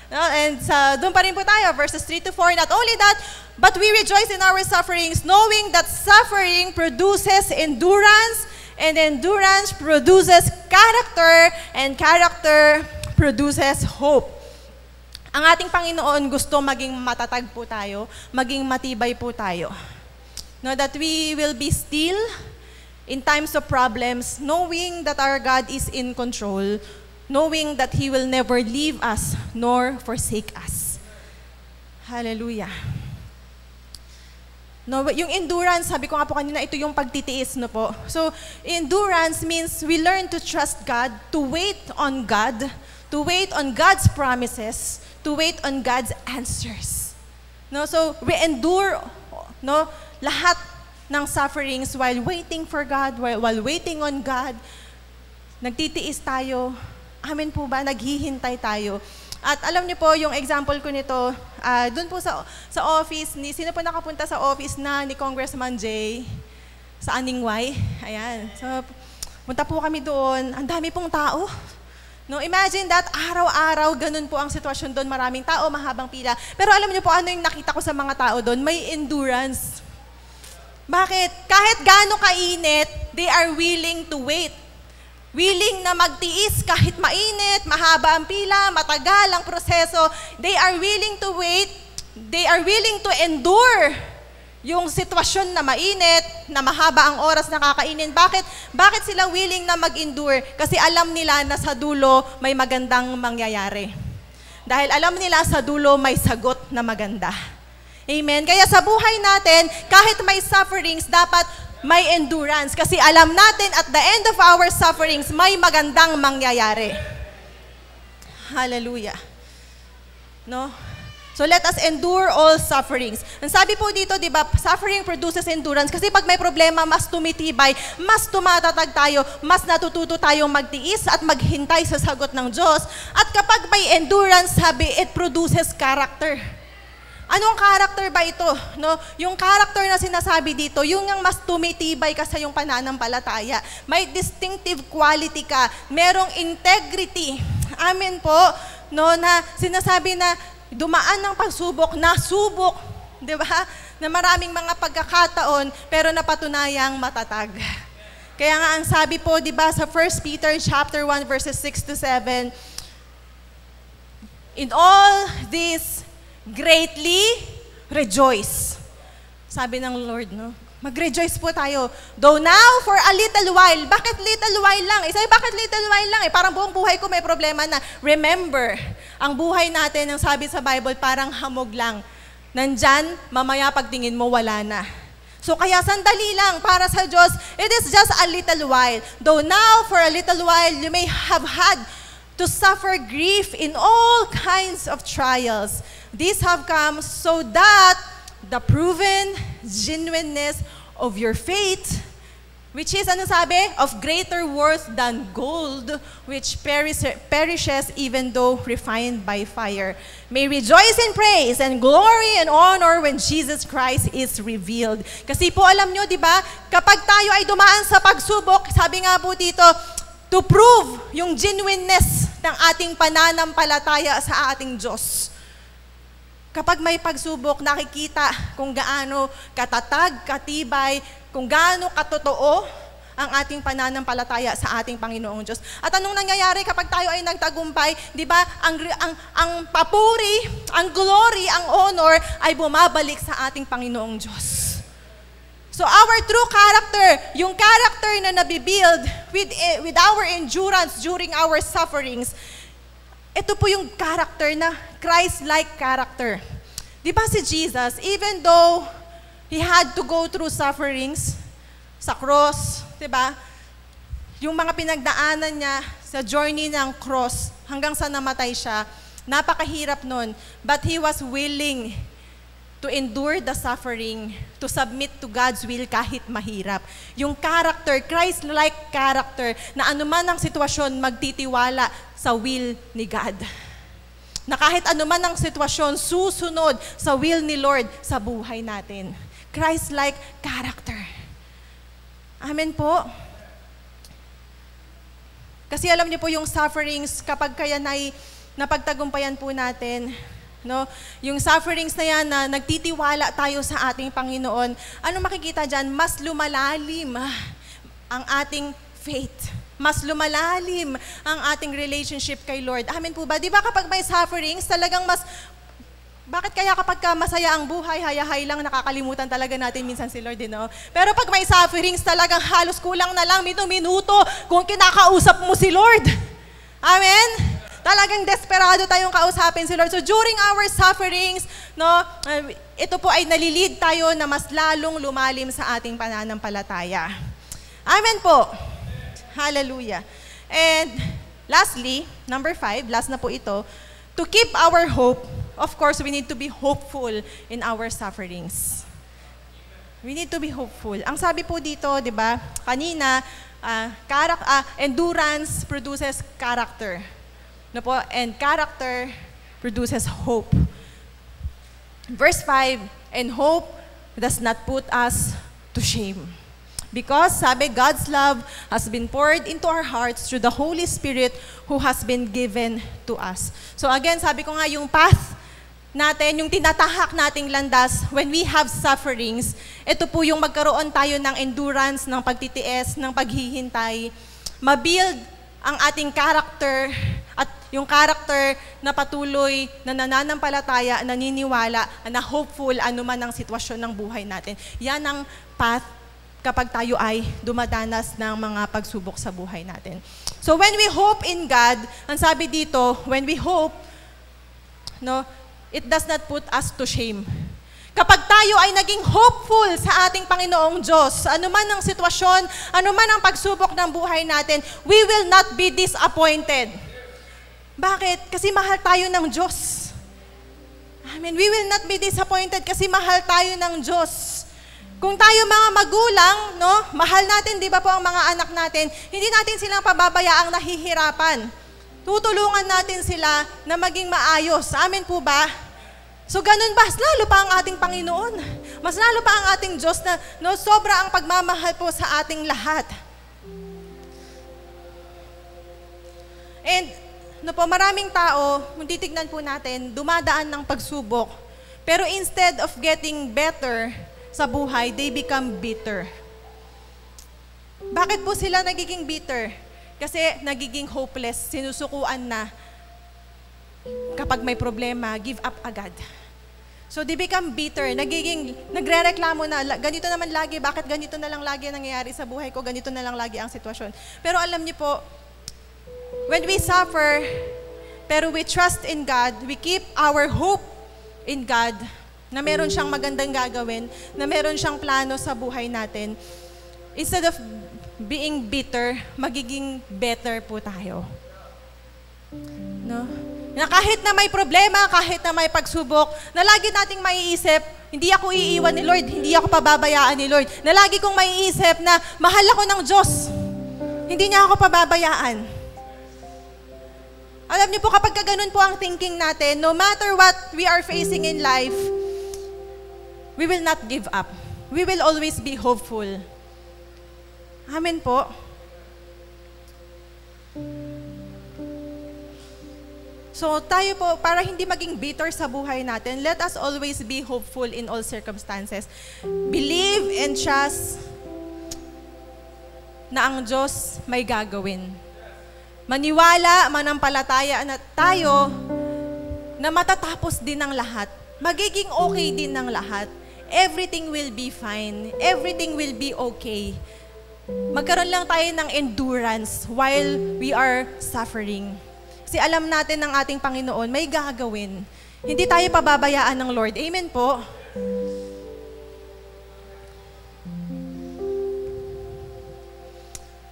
no? And doon pa rin po tayo, verses 3 to 4. Not only that, but we rejoice in our sufferings, knowing that suffering produces endurance, and endurance produces character, and character produces hope. Ang ating Panginoon gusto maging matatag po tayo, maging matibay po tayo. No, that we will be still in times of problems, knowing that our God is in control, knowing that He will never leave us nor forsake us. Hallelujah. No, yung endurance, sabi ko nga po kanina, ito yung pagtitiis, no po. So, endurance means we learn to trust God, to wait on God, to wait on God's promises, to wait on God's answers. No, so we endure lahat ng sufferings while waiting for God, while waiting on God. Nagtitiis tayo. Amen po ba? Naghihintay tayo. At alam niyo po, yung example ko nito, doon po sa office, sino po nakapunta sa office ni Congressman Jay sa Aningway? Ayan. So, punta po kami doon. Ang dami pong tao. No, imagine that, araw-araw, ganun po ang sitwasyon doon. Maraming tao, mahabang pila. Pero alam niyo po, ano yung nakita ko sa mga tao doon? May endurance. Bakit? Kahit gaano kainit, they are willing to wait. Willing na magtiis kahit mainit, mahaba ang pila, matagal ang proseso. They are willing to wait. They are willing to endure yung sitwasyon na mainit, na mahaba ang oras na kakainin. Bakit sila willing na mag-endure? Kasi alam nila na sa dulo may magandang mangyayari. Dahil alam nila sa dulo may sagot na maganda. Amen? Kaya sa buhay natin, kahit may sufferings, dapat may endurance. Kasi alam natin at the end of our sufferings, may magandang mangyayari. Hallelujah. No? So let us endure all sufferings. Ang sabi po dito, di ba, suffering produces endurance. Kasi pag may problema, mas tumitibay, mas tumatatag tayo, mas natututo tayong magtiis at maghintay sa sagot ng Diyos. At kapag may endurance, sabi, it produces character. Anong character ba ito? No? Yung character na sinasabi dito, yung mas tumitibay ka sa yung pananampalataya. May distinctive quality ka. Merong integrity. Amen po. No, na sinasabi na dumaan ng pagsubok, nasubok. Di ba? Na maraming mga pagkakataon, pero napatunayang matatag. Kaya nga ang sabi po, di ba, sa 1 Peter chapter 1, verses 6 to 7, in all this, greatly rejoice. Sabi ng Lord, no? Mag-rejoice po tayo. Though now, for a little while. Bakit little while lang? Sabi, bakit little while lang? Parang buong buhay ko may problema na. Remember, ang buhay natin, ang sabi sa Bible, parang hamog lang. Nandyan, mamaya pagtingin mo, wala na. So kaya sandali lang para sa Diyos, it is just a little while. Though now, for a little while, you may have had to suffer grief in all kinds of trials. These have come so that the proven genuineness of your faith, which is, ano sabi? Of greater worth than gold, which perishes even though refined by fire, may rejoice in praise and glory and honor when Jesus Christ is revealed. Kasi po alam nyo, di ba? Kapag tayo ay dumaan sa pagsubok, sabi nga po dito, to prove yung genuineness ng ating pananampalataya sa ating Diyos. Kapag may pagsubok, nakikita kung gaano katatag, katibay, kung gaano katotoo ang ating pananampalataya sa ating Panginoong Diyos. At anong nangyayari kapag tayo ay nagtagumpay? Di ba? Ang papuri, ang glory, ang honor ay bumabalik sa ating Panginoong Diyos. So our true character, yung character na nabibuild with our endurance during our sufferings, ito po yung character na Christ-like character. Di ba si Jesus, even though He had to go through sufferings sa cross, di ba? Yung mga pinagdaanan niya sa journey ng cross hanggang sa namatay siya, napakahirap nun. But He was willing to endure the suffering, to submit to God's will kahit mahirap. Yung character, Christ-like character, na anuman ang sitwasyon, magtitiwala sa will ni God. Na kahit anuman ang sitwasyon, susunod sa will ni Lord sa buhay natin. Christ-like character. Amen po. Kasi alam niyo po yung sufferings, kapag kaya napagtagumpayan po natin, no? Yung sufferings na yan na nagtitiwala tayo sa ating Panginoon, ano makikita dyan? Mas lumalalim ang ating faith. Mas lumalalim ang ating relationship kay Lord. Amen po ba? Di ba kapag may sufferings, talagang bakit kaya kapag masaya ang buhay, hayahay lang, nakakalimutan talaga natin minsan si Lord, no? Pero pag may sufferings, talagang halos kulang na lang, minuto kung kinakausap mo si Lord. Amen? Talagang desperado tayong kausapin si Lord. So during our sufferings, no, ito po ay nalilid tayo na mas lalong lumalim sa ating pananampalataya. Amen po. Hallelujah. And lastly, number 5, last na po ito, to keep our hope, of course, we need to be hopeful in our sufferings. We need to be hopeful. Ang sabi po dito, di ba, kanina, endurance produces character. No po? And character produces hope. Verse 5, and hope does not put us to shame. Because, sabi, God's love has been poured into our hearts through the Holy Spirit who has been given to us. So again, sabi ko nga, yung path natin, yung tinatahak nating landas when we have sufferings, ito po yung magkaroon tayo ng endurance, ng pagtitiis, ng paghihintay, mabuild ang ating character, at yung character na patuloy, na nananampalataya, naniniwala, na hopeful anuman ang sitwasyon ng buhay natin. Yan ang path kapag tayo ay dumadanas ng mga pagsubok sa buhay natin. So when we hope in God, ang sabi dito, when we hope, no, it does not put us to shame. Kapag tayo ay naging hopeful sa ating Panginoong Diyos, anuman ang sitwasyon, anuman ang pagsubok ng buhay natin, we will not be disappointed. Bakit? Kasi mahal tayo ng Diyos. Amen. We will not be disappointed kasi mahal tayo ng Diyos. Kung tayo mga magulang, no, mahal natin, di ba po, ang mga anak natin, hindi natin silang pababayaang nahihirapan. Tutulungan natin sila na maging maayos. Amen po ba? So ganun ba? Mas lalo pa ang ating Panginoon. Mas lalo pa ang ating Diyos na sobra ang pagmamahal po sa ating lahat. And maraming tao, kung titignan po natin, dumadaan ng pagsubok. Pero instead of getting better sa buhay, they become bitter. Bakit po sila nagiging bitter? Kasi nagiging hopeless, sinusukuan na. Kapag may problema, give up agad. So they become bitter, nagre-reklamo na, ganito naman lagi, bakit ganito na lang lagi nangyayari sa buhay ko, ganito na lang lagi ang sitwasyon. Pero alam niyo po, when we suffer, pero we trust in God, we keep our hope in God, na meron siyang magandang gagawin, na meron siyang plano sa buhay natin, instead of being bitter, magiging better po tayo. No? Na kahit na may problema, kahit na may pagsubok, na lagi nating maiisip, hindi ako iiwan ni Lord, hindi ako pababayaan ni Lord. Na lagi kong maiisip na mahal ako ng Diyos. Hindi niya ako pababayaan. Alam niyo po, kapag ganun po ang thinking natin, no matter what we are facing in life, we will not give up. We will always be hopeful. Amen po. So tayo po, para hindi maging bitter sa buhay natin, let us always be hopeful in all circumstances. Believe and trust na ang Diyos may gagawin. Maniwala, manampalataya na tayo na matatapos din ang lahat. Magiging okay din ang lahat. Everything will be fine. Everything will be okay. Magkaroon lang tayo ng endurance while we are suffering. Kasi alam natin ng ating Panginoon, may gagawin. Hindi tayo pababayaan ng Lord. Amen po.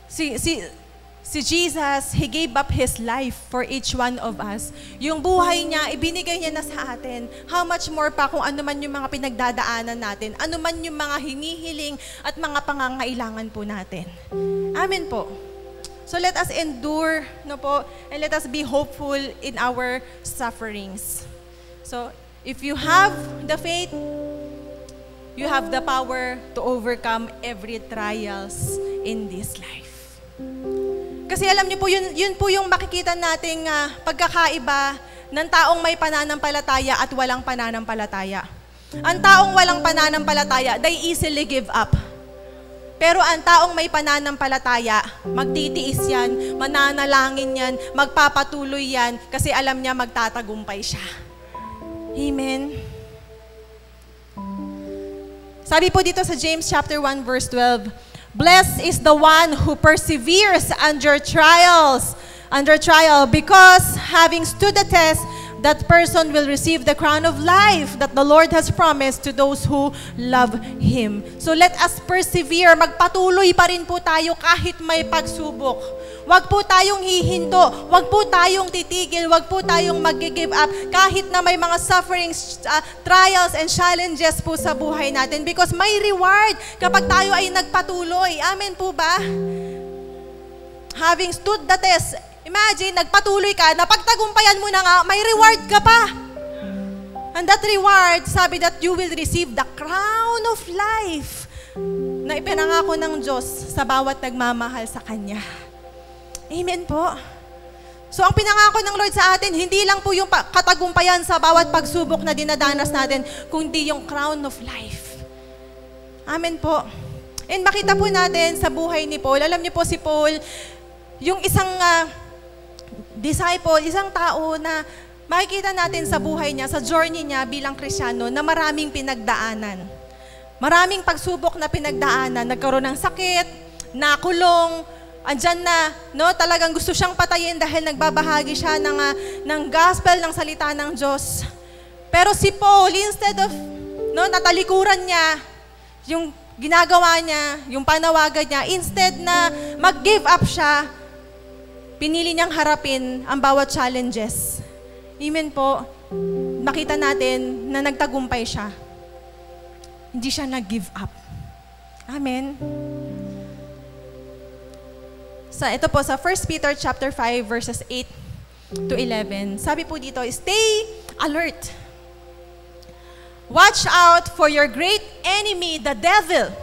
Si Jesus, He gave up His life for each one of us. Yung buhay niya, ibinigay niya na sa atin. How much more pa kung ano man yung mga pinagdadaanan natin, ano man yung mga hinihiling at mga pangangailangan po natin. Amen po. So let us endure, no po, and let us be hopeful in our sufferings. So if you have the faith, you have the power to overcome every trials in this life. Kasi alam niyo po, yun po yung makikita nating pagkakaiba ng taong may pananampalataya at walang pananampalataya. Ang taong walang pananampalataya, they easily give up. Pero ang taong may pananampalataya, magtitiis yan, mananalangin yan, magpapatuloy yan, kasi alam niya magtatagumpay siya. Amen. Sabi po dito sa James chapter 1 verse 12, blessed is the one who perseveres under trial, because having stood the test, that person will receive the crown of life that the Lord has promised to those who love Him. So let us persevere. Magpatuloy pa rin po tayo kahit may pagsubok. Huwag po tayong hihinto. Huwag po tayong titigil. Huwag po tayong mag-give up kahit na may mga sufferings, trials, and challenges po sa buhay natin. Because may reward kapag tayo ay nagpatuloy. Amen po ba? Having stood the test, imagine, nagpatuloy ka, napagtagumpayan mo na nga, may reward ka pa. And that reward, sabi that you will receive the crown of life na ipinangako ng Diyos sa bawat nagmamahal sa Kanya. Amen po. So ang pinangako ng Lord sa atin, hindi lang po yung katagumpayan sa bawat pagsubok na dinadanas natin, kundi yung crown of life. Amen po. And makita po natin sa buhay ni Paul, alam niyo po si Paul, yung isang disciple, isang tao na makikita natin sa buhay niya, sa journey niya bilang Kristiyano, na maraming pinagdaanan. Maraming pagsubok na pinagdaanan. Nagkaroon ng sakit, nakulong, andyan na, no, talagang gusto siyang patayin dahil nagbabahagi siya ng gospel, ng salita ng Diyos. Pero si Paul, instead of, no, natalikuran niya, yung ginagawa niya, yung panawagan niya, instead na mag-give up siya, pinili niyang harapin ang bawat challenges. Amen po. Makita natin na nagtagumpay siya. Hindi siya nag-give up. Amen. Ito po sa 1 Peter chapter 5 verses 8 to 11. Sabi po dito, stay alert. Watch out for your great enemy, the devil.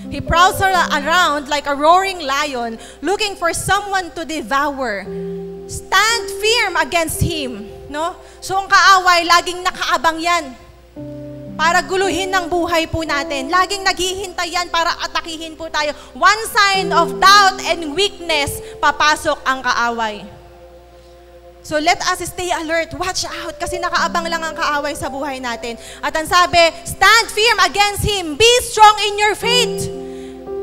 He prowls around like a roaring lion, looking for someone to devour. Stand firm against him. No? So ang kaaway, laging nakaabang yan para guluhin ang buhay po natin. Laging naghihintay yan para atakihin po tayo. One sign of doubt and weakness, papasok ang kaaway. So let us stay alert, watch out, kasi nakaabang lang ang kaaway sa buhay natin. At ang sabi, stand firm against him, be strong in your faith.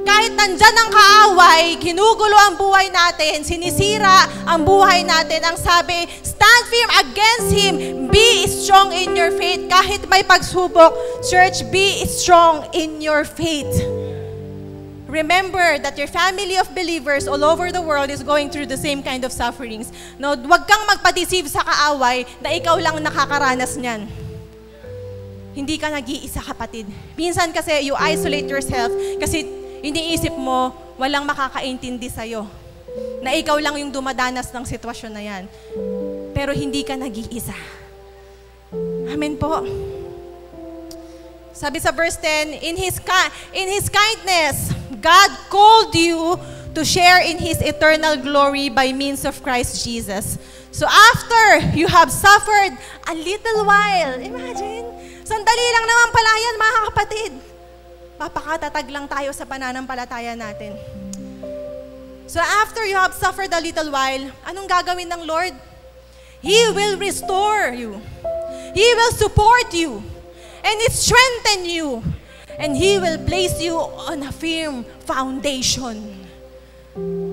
Kahit nandyan ang kaaway, ginugulo ang buhay natin, sinisira ang buhay natin. Ang sabi, stand firm against him, be strong in your faith. Kahit may pagsubok, church, be strong in your faith. Remember that your family of believers all over the world is going through the same kind of sufferings. No, huwag kang magpa-deceive sa kaaway na ikaw lang nakakaranas niyan. Hindi ka nag-iisa, kapatid. Minsan kasi you isolate yourself kasi iniisip mo, walang makakaintindi sa'yo. Na ikaw lang yung dumadanas ng sitwasyon na yan. Pero hindi ka nag-iisa. Amen po. Sabi sa verse 10, in His kindness, God called you to share in His eternal glory by means of Christ Jesus. So after you have suffered a little while, imagine, sandali lang naman pala yan, mga kapatid. Papakatatag lang tayo sa pananampalataya natin. So after you have suffered a little while, anong gagawin ng Lord? He will restore you. He will support you. And strengthen you. And He will place you on a firm foundation.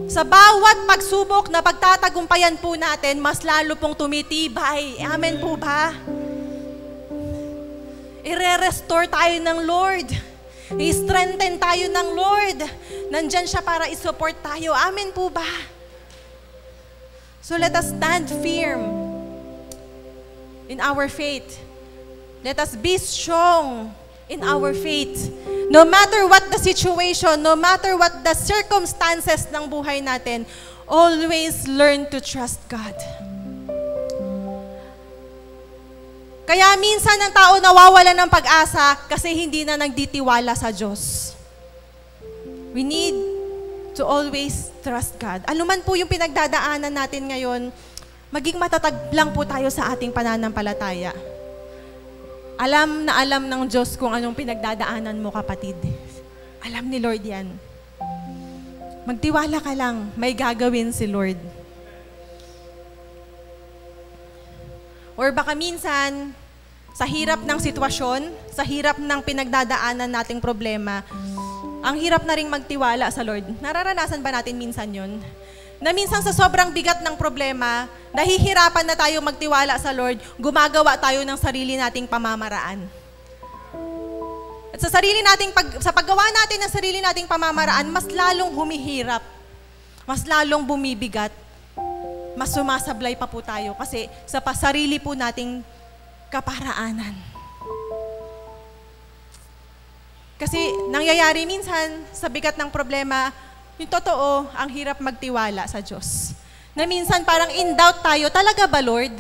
Sa bawat pagsubok na pagtatagumpayan po natin, mas lalo pong tumitibay. Amen po ba? I-restore tayo ng Lord. I-strengthen tayo ng Lord. Nandyan siya para i-support tayo. Amen po ba? So let us stand firm in our faith. Let us be strong in our faith. No matter what the situation, no matter what the circumstances ng buhay natin, always learn to trust God. Kaya minsan ang tao nawawala ng pag-asa kasi hindi na nagditiwala sa Diyos. We need to always trust God. Ano man po yung pinagdadaanan natin ngayon, maging matatag lang po tayo sa ating pananampalataya. Alam na alam ng Diyos kung anong pinagdadaanan mo, kapatid. Alam ni Lord yan. Magtiwala ka lang, may gagawin si Lord. Or baka minsan, sa hirap ng sitwasyon, sa hirap ng pinagdadaanan nating problema, ang hirap na ring magtiwala sa Lord. Nararanasan ba natin minsan yun? Na minsan sa sobrang bigat ng problema, nahihirapan na tayo magtiwala sa Lord, gumagawa tayo ng sarili nating pamamaraan. At sa paggawa natin ng sarili nating pamamaraan, mas lalong humihirap, mas lalong bumibigat, mas sumasablay pa po tayo kasi sa pasarili po nating kaparaanan. Kasi nangyayari minsan sa bigat ng problema, yung totoo, ang hirap magtiwala sa Diyos. Na minsan parang in doubt tayo, talaga ba Lord?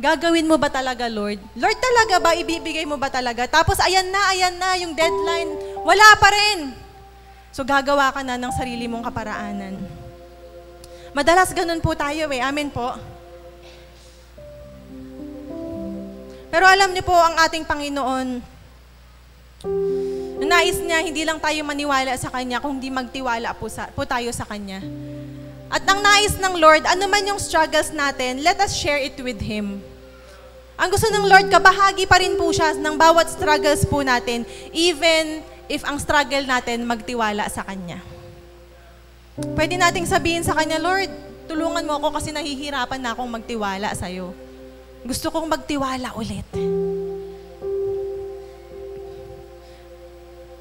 Gagawin mo ba talaga Lord? Lord talaga ba? Ibibigay mo ba talaga? Tapos ayan na yung deadline. Wala pa rin. So gagawa ka na ng sarili mong kaparaanan. Madalas ganun po tayo Amen po. Pero alam niyo po, ang ating Panginoon, nais niya hindi lang tayo maniwala sa Kanya, kundi magtiwala po tayo sa Kanya. At ang nais ng Lord, ano man yung struggles natin, let us share it with Him. Ang gusto ng Lord, kabahagi pa rin po siya ng bawat struggles po natin, even if ang struggle natin magtiwala sa Kanya. Pwede nating sabihin sa Kanya, Lord, tulungan mo ako kasi nahihirapan na akong magtiwala sa'yo. Gusto kong magtiwala ulit.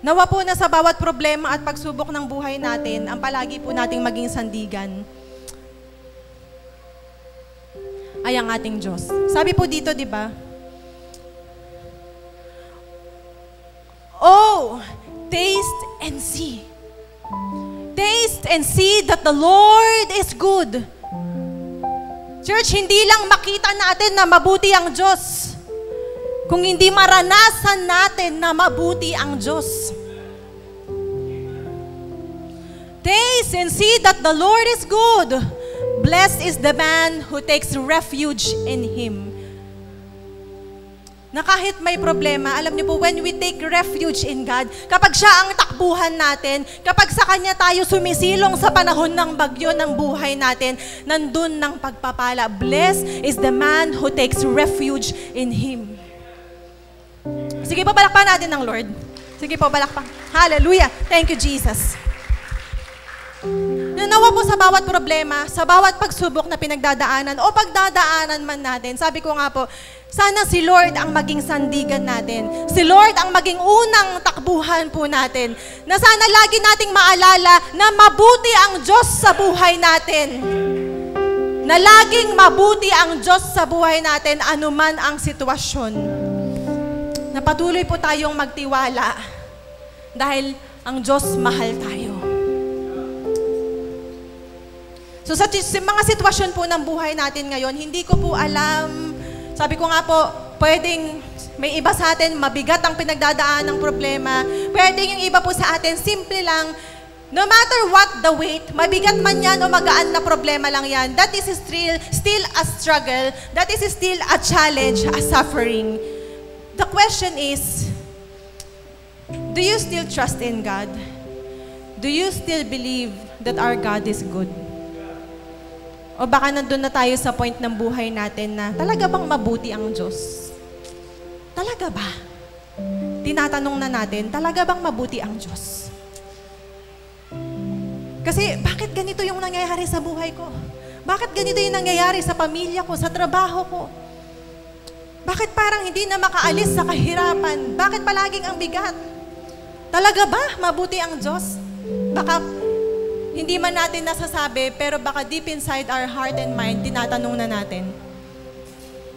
Nawa po na sa bawat problema at pagsubok ng buhay natin, ang palagi po nating maging sandigan ay ang ating Diyos. Sabi po dito, di ba? Oh, taste and see. Taste and see that the Lord is good. Church, hindi lang makita natin na mabuti ang Diyos. kung hindi maranasan natin na mabuti ang Diyos. Taste and see that the Lord is good. Blessed is the man who takes refuge in Him. Na kahit may problema, alam niyo po, when we take refuge in God, kapag siya ang takbuhan natin, kapag sa Kanya tayo sumisilong sa panahon ng bagyo ng buhay natin, nandun ng pagpapala. Blessed is the man who takes refuge in Him. Sige po, balakpan natin ng Lord. Sige po, balakpan. Hallelujah. Thank you, Jesus. Nanawa po sa bawat problema, sa bawat pagsubok na pinagdadaanan o pagdadaanan man natin, sabi ko nga po, sana si Lord ang maging sandigan natin. Si Lord ang maging unang takbuhan po natin. Na sana lagi nating maalala na mabuti ang Diyos sa buhay natin. Na laging mabuti ang Diyos sa buhay natin, anuman ang sitwasyon. Na patuloy po tayong magtiwala dahil ang Diyos mahal tayo. So sa mga sitwasyon po ng buhay natin ngayon, hindi ko po alam. Sabi ko nga po, pwedeng may iba sa atin, mabigat ang pinagdadaan ng problema. Pwedeng yung iba po sa atin, simple lang, no matter what the weight, mabigat man yan o magaan na problema lang yan, that is still a struggle, that is still a challenge, a suffering. The question is, do you still trust in God? Do you still believe that our God is good? O baka nandun na tayo sa point ng buhay natin na talaga bang mabuti ang Diyos? Talaga ba? Tinatanong na natin, talaga bang mabuti ang Diyos? Kasi bakit ganito yung nangyayari sa buhay ko? Bakit ganito yung nangyayari sa pamilya ko, sa trabaho ko? Bakit parang hindi na makaalis sa kahirapan? Bakit palaging ang bigat? Talaga ba mabuti ang Diyos? Baka hindi man natin nasasabi, pero baka deep inside our heart and mind, tinatanong na natin.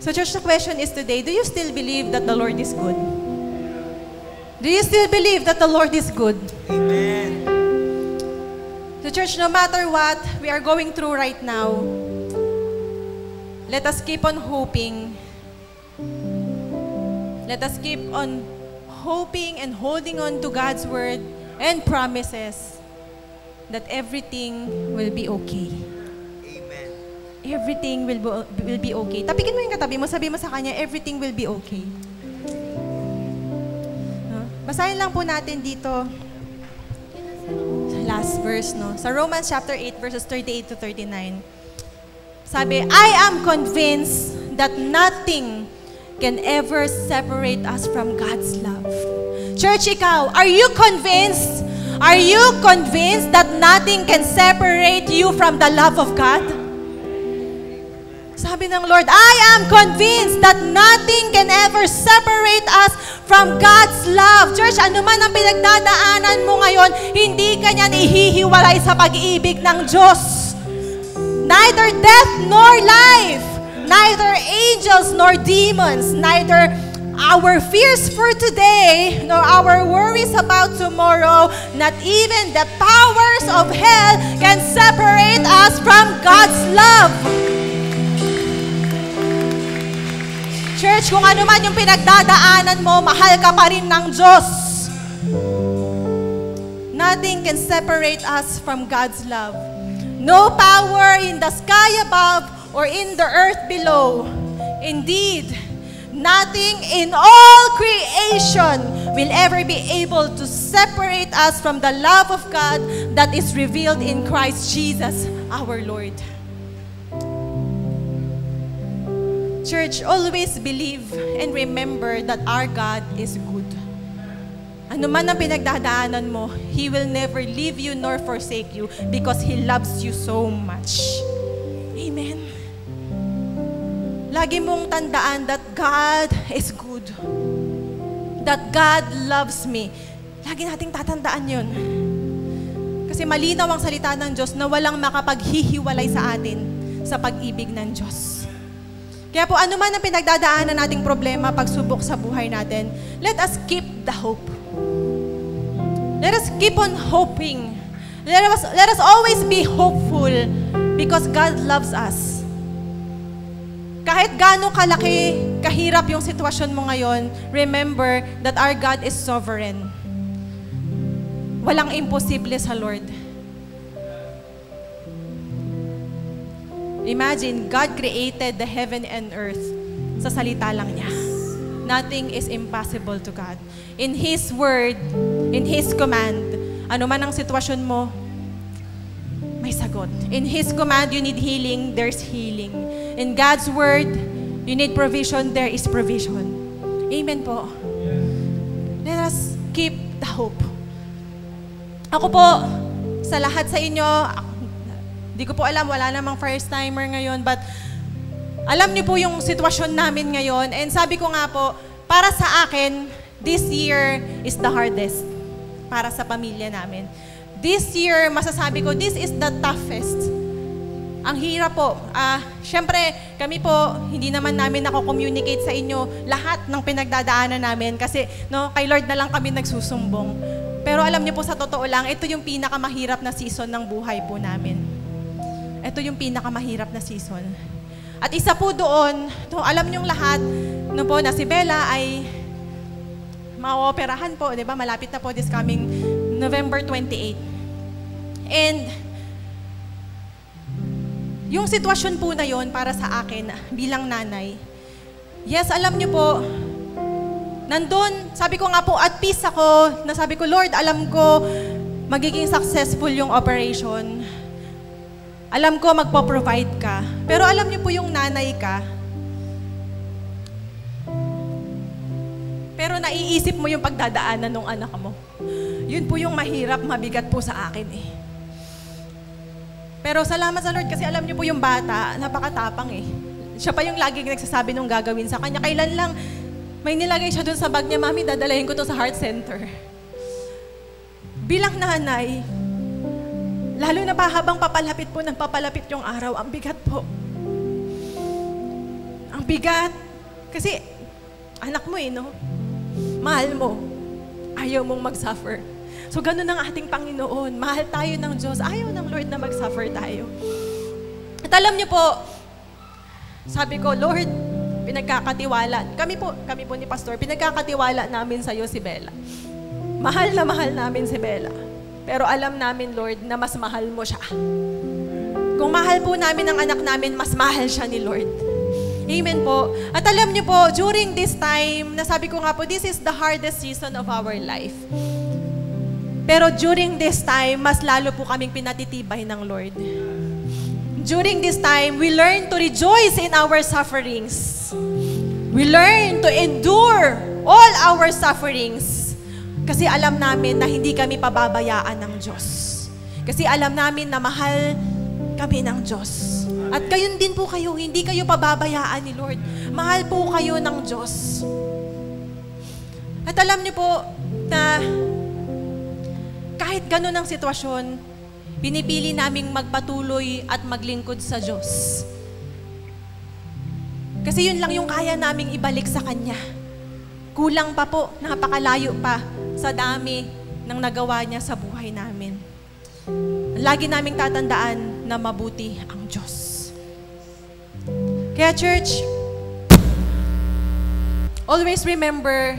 So church, the question is today, do you still believe that the Lord is good? Do you still believe that the Lord is good? Amen. So church, no matter what we are going through right now, let us keep on hoping. Let us keep on hoping and holding on to God's word and promises that everything will be okay. Amen. Everything will be okay. Tapikin mo yung katabi mo, sabi mo sa kanya, everything will be okay. No? Basahin lang po natin dito sa last verse, no? Sa Romans chapter 8, verses 38 to 39. Sabi, I am convinced that nothing can ever separate us from God's love. Church, ikaw, are you convinced? Are you convinced that nothing can separate you from the love of God? Sabi ng Lord, I am convinced that nothing can ever separate us from God's love. Church, ano man ang pinagdadaanan mo ngayon, hindi ka niyan ihihiwalay sa pag-ibig ng Diyos. Neither death nor life, neither angels nor demons, neither our fears for today, nor our worries about tomorrow, not even the powers of hell can separate us from God's love. Church, kung ano man yung pinagdadaanan mo, mahal ka pa rin ng Diyos. Nothing can separate us from God's love. No power in the sky above or in the earth below. Indeed, nothing in all creation will ever be able to separate us from the love of God that is revealed in Christ Jesus, our Lord. Church, always believe and remember that our God is good. Ano man ang pinagdadaanan mo, He will never leave you nor forsake you because He loves you so much. Amen. Lagi mong tandaan that God is good. That God loves me. Lagi nating tatandaan yun. Kasi malinaw ang salita ng Diyos na walang makapaghihiwalay sa atin sa pag-ibig ng Diyos. Kaya po, ano man ang pinagdadaanan nating problema, pagsubok sa buhay natin, let us keep the hope. Let us keep on hoping. Let us always be hopeful because God loves us. Kahit gaano kalaki, kahirap yung sitwasyon mo ngayon, remember that our God is sovereign. Walang imposible sa Lord. Imagine, God created the heaven and earth sa salita lang niya. Nothing is impossible to God. In His word, in His command, ano man ang sitwasyon mo, may sagot. In His command, you need healing, there's healing. In God's word, you need provision, there is provision. Amen po. Let us keep the hope. Ako po, sa lahat sa inyo, di ko po alam, wala namang first timer ngayon, but alam niyo po yung sitwasyon namin ngayon. And sabi ko nga po, para sa akin, this year is the hardest para sa pamilya namin. This year, masasabi ko, this is the toughest. Ang hirap po. Siyempre, kami po, hindi naman namin nako-communicate sa inyo lahat ng pinagdadaanan namin kasi kay Lord na lang kami nagsusumbong. Pero alam niyo po, sa totoo lang, ito yung pinakamahirap na season ng buhay po namin. Ito yung pinakamahirap na season. At isa po doon, alam niyong lahat, na si Bella ay ma-operahan po, di ba? Malapit na po this coming November 28. And yung sitwasyon po na yon para sa akin bilang nanay, yes, alam niyo po, nandun, sabi ko nga po, at peace ako, na sabi ko, Lord, alam ko magiging successful yung operation. Alam ko magpo-provide ka. Pero alam niyo po yung nanay ka, pero naiisip mo yung pagdadaanan ng anak mo. Yun po yung mahirap, mabigat po sa akin eh. Pero salamat sa Lord kasi alam niyo po yung bata, napakatapang eh. Siya pa yung laging nagsasabi nung gagawin sa kanya. Kailan lang may nilagay siya dun sa bag niya, Mami, dadalahin ko to sa heart center. Bilang nanay, lalo na pa habang papalapit po ng papalapit yung araw, ang bigat po. Ang bigat. Kasi, anak mo eh, no? Mahal mo. Ayaw mong mag-suffer. So, ganun ang ating Panginoon. Mahal tayo ng Diyos. Ayaw ng Lord na mag-suffer tayo. At alam niyo po, sabi ko, Lord, pinagkakatiwala. Kami po ni Pastor, pinagkakatiwala namin sa'yo si Bella. Mahal na mahal namin si Bella. Pero alam namin, Lord, na mas mahal mo siya. Kung mahal po namin ang anak namin, mas mahal siya ni Lord. Amen po. At alam niyo po, during this time, nasabi ko nga po, this is the hardest season of our life. Pero during this time, mas lalo po kaming pinatitibay ng Lord. During this time, we learn to rejoice in our sufferings. We learn to endure all our sufferings. Kasi alam namin na hindi kami pababayaan ng Diyos. Kasi alam namin na mahal kami ng Diyos. At gayon din po kayo, hindi kayo pababayaan ni Lord. Mahal po kayo ng Diyos. At alam niyo po na kahit ganun ang sitwasyon, pinipili naming magpatuloy at maglingkod sa Diyos. Kasi yun lang yung kaya naming ibalik sa Kanya. Kulang pa po, napakalayo pa sa dami ng nagawa niya sa buhay namin. Lagi naming tatandaan na mabuti ang Diyos. Kaya church, always remember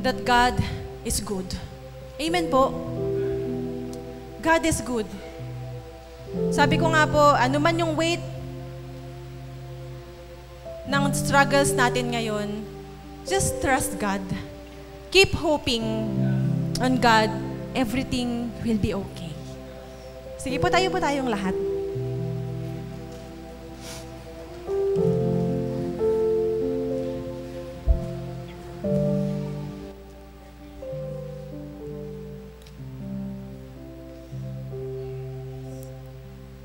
that God is good. Amen po. God is good. Sabi ko nga po, ano man yung weight ng struggles natin ngayon, just trust God. Keep hoping on God. Everything will be okay. Sige po tayong lahat.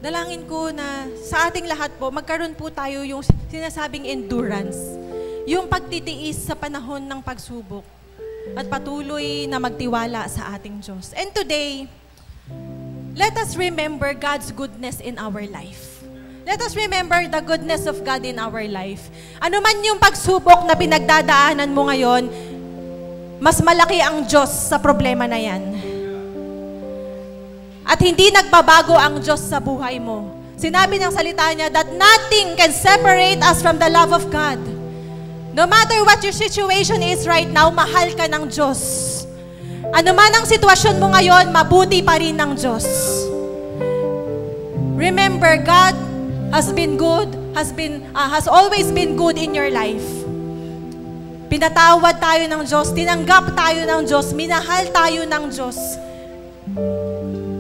Dalangin ko na sa ating lahat po, magkaroon po tayo yung sinasabing endurance. Yung pagtitiis sa panahon ng pagsubok at patuloy na magtiwala sa ating Diyos. And today, let us remember God's goodness in our life. Let us remember the goodness of God in our life. Ano man yung pagsubok na pinagdadaanan mo ngayon, mas malaki ang Diyos sa problema na yan. At hindi nagbabago ang Diyos sa buhay mo. Sinabi ng salita niya that nothing can separate us from the love of God. No matter what your situation is right now, mahal ka ng Diyos. Ano man ang sitwasyon mo ngayon, mabuti pa rin ng Diyos. Remember, God has been good, has always been good in your life. Pinatawad tayo ng Diyos, tinanggap tayo ng Diyos, minahal tayo ng Diyos.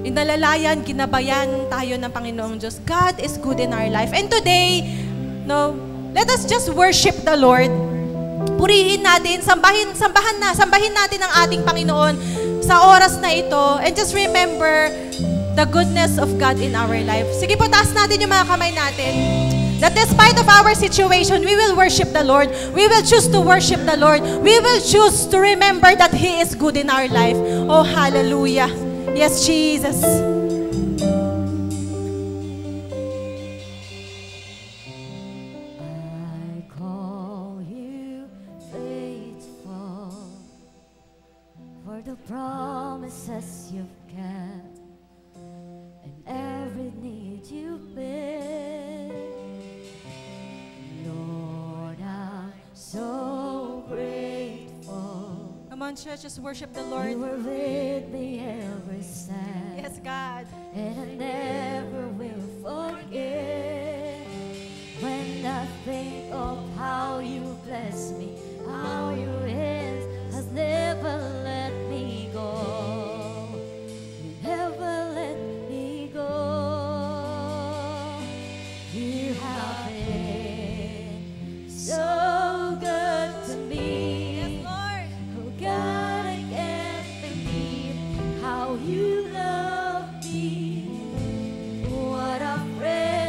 Inalalayan, ginabayan tayo ng Panginoong Diyos. God is good in our life. And today, let us just worship the Lord. Purihin natin, sambahin natin ang ating Panginoon sa oras na ito. And just remember the goodness of God in our life. Sige po, taas natin yung mga kamay natin. That despite of our situation, we will worship the Lord. We will choose to worship the Lord. We will choose to remember that He is good in our life. Oh, hallelujah. Yes, Jesus. I call you faithful for the promises you've kept and every need you've met. Lord, I'm so grateful. Come on, church, just worship the You Lord. were with me every step. Yes, God. And I never will forget when I think of how you bless me, how your hands has never let me go. You never let me go. You have been so good to me. Yes, Lord. Oh God, I can't believe how you love me. What a friend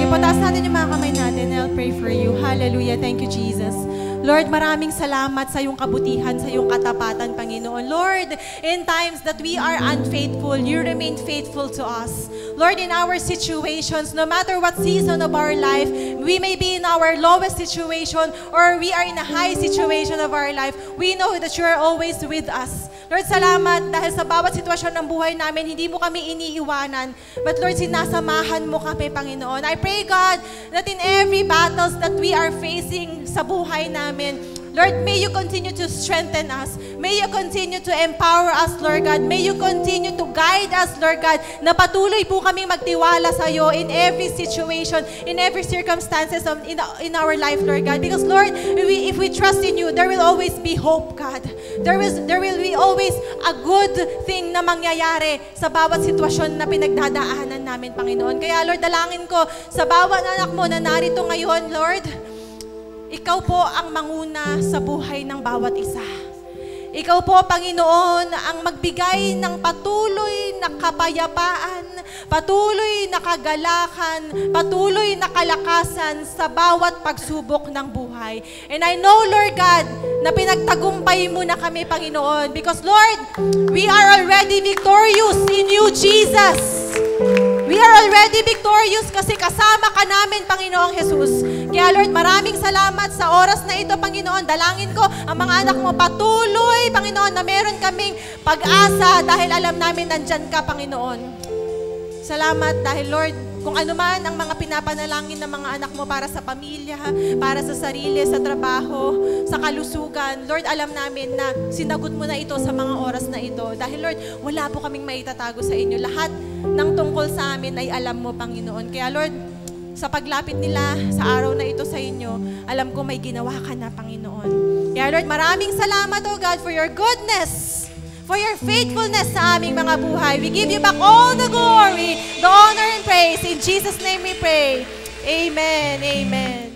po, taas natin yung mga kamay natin. I'll pray for you. Hallelujah. Thank you, Jesus. Lord, maraming salamat sa iyong kabutihan, sa iyong katapatan, Panginoon. Lord, in times that we are unfaithful, you remain faithful to us. Lord, in our situations, no matter what season of our life, we may be in our lowest situation or we are in a high situation of our life, we know that you are always with us. Lord, salamat dahil sa bawat sitwasyon ng buhay namin, hindi mo kami iniiwanan. But Lord, sinasamahan mo kami, Panginoon. I pray, God, that in every battles that we are facing sa buhay namin, Lord, may you continue to strengthen us. May you continue to empower us, Lord God. May you continue to guide us, Lord God, na patuloy po kaming magtiwala sa iyo in every situation, in every circumstances in our life, Lord God. Because, Lord, if we trust in you, there will always be hope, God. There will be always a good thing na mangyayari sa bawat sitwasyon na pinagdadaanan namin, Panginoon. Kaya, Lord, dalangin ko sa bawat anak mo na narito ngayon, Lord, ikaw po ang manguna sa buhay ng bawat isa. Ikaw po, Panginoon, ang magbigay ng patuloy na kapayapaan, patuloy na kagalakan, patuloy na kalakasan sa bawat pagsubok ng buhay. And I know, Lord God, na pinagtagumpay mo na kami, Panginoon, because, Lord, we are already victorious in you, Jesus. We are already victorious kasi kasama ka namin, Panginoong Jesus. Kaya, Lord, maraming salamat sa oras na ito, Panginoon. Dalangin ko ang mga anak mo patuloy, Panginoon, na meron kaming pag-asa dahil alam namin nandyan ka, Panginoon. Salamat dahil, Lord, kung ano man ang mga pinapanalangin ng mga anak mo para sa pamilya, para sa sarili, sa trabaho, sa kalusugan, Lord, alam namin na sinagot mo na ito sa mga oras na ito. Dahil, Lord, wala po kaming maitatago sa inyo. Lahat ng tungkol sa amin ay alam mo, Panginoon. Kaya, Lord, sa paglapit nila sa araw na ito sa inyo, alam ko may ginawa ka na, Panginoon. Kaya, Lord, maraming salamat, O God, for your goodness, for your faithfulness sa aming mga buhay. We give you back all the glory, the honor, and praise. In Jesus' name we pray. Amen. Amen.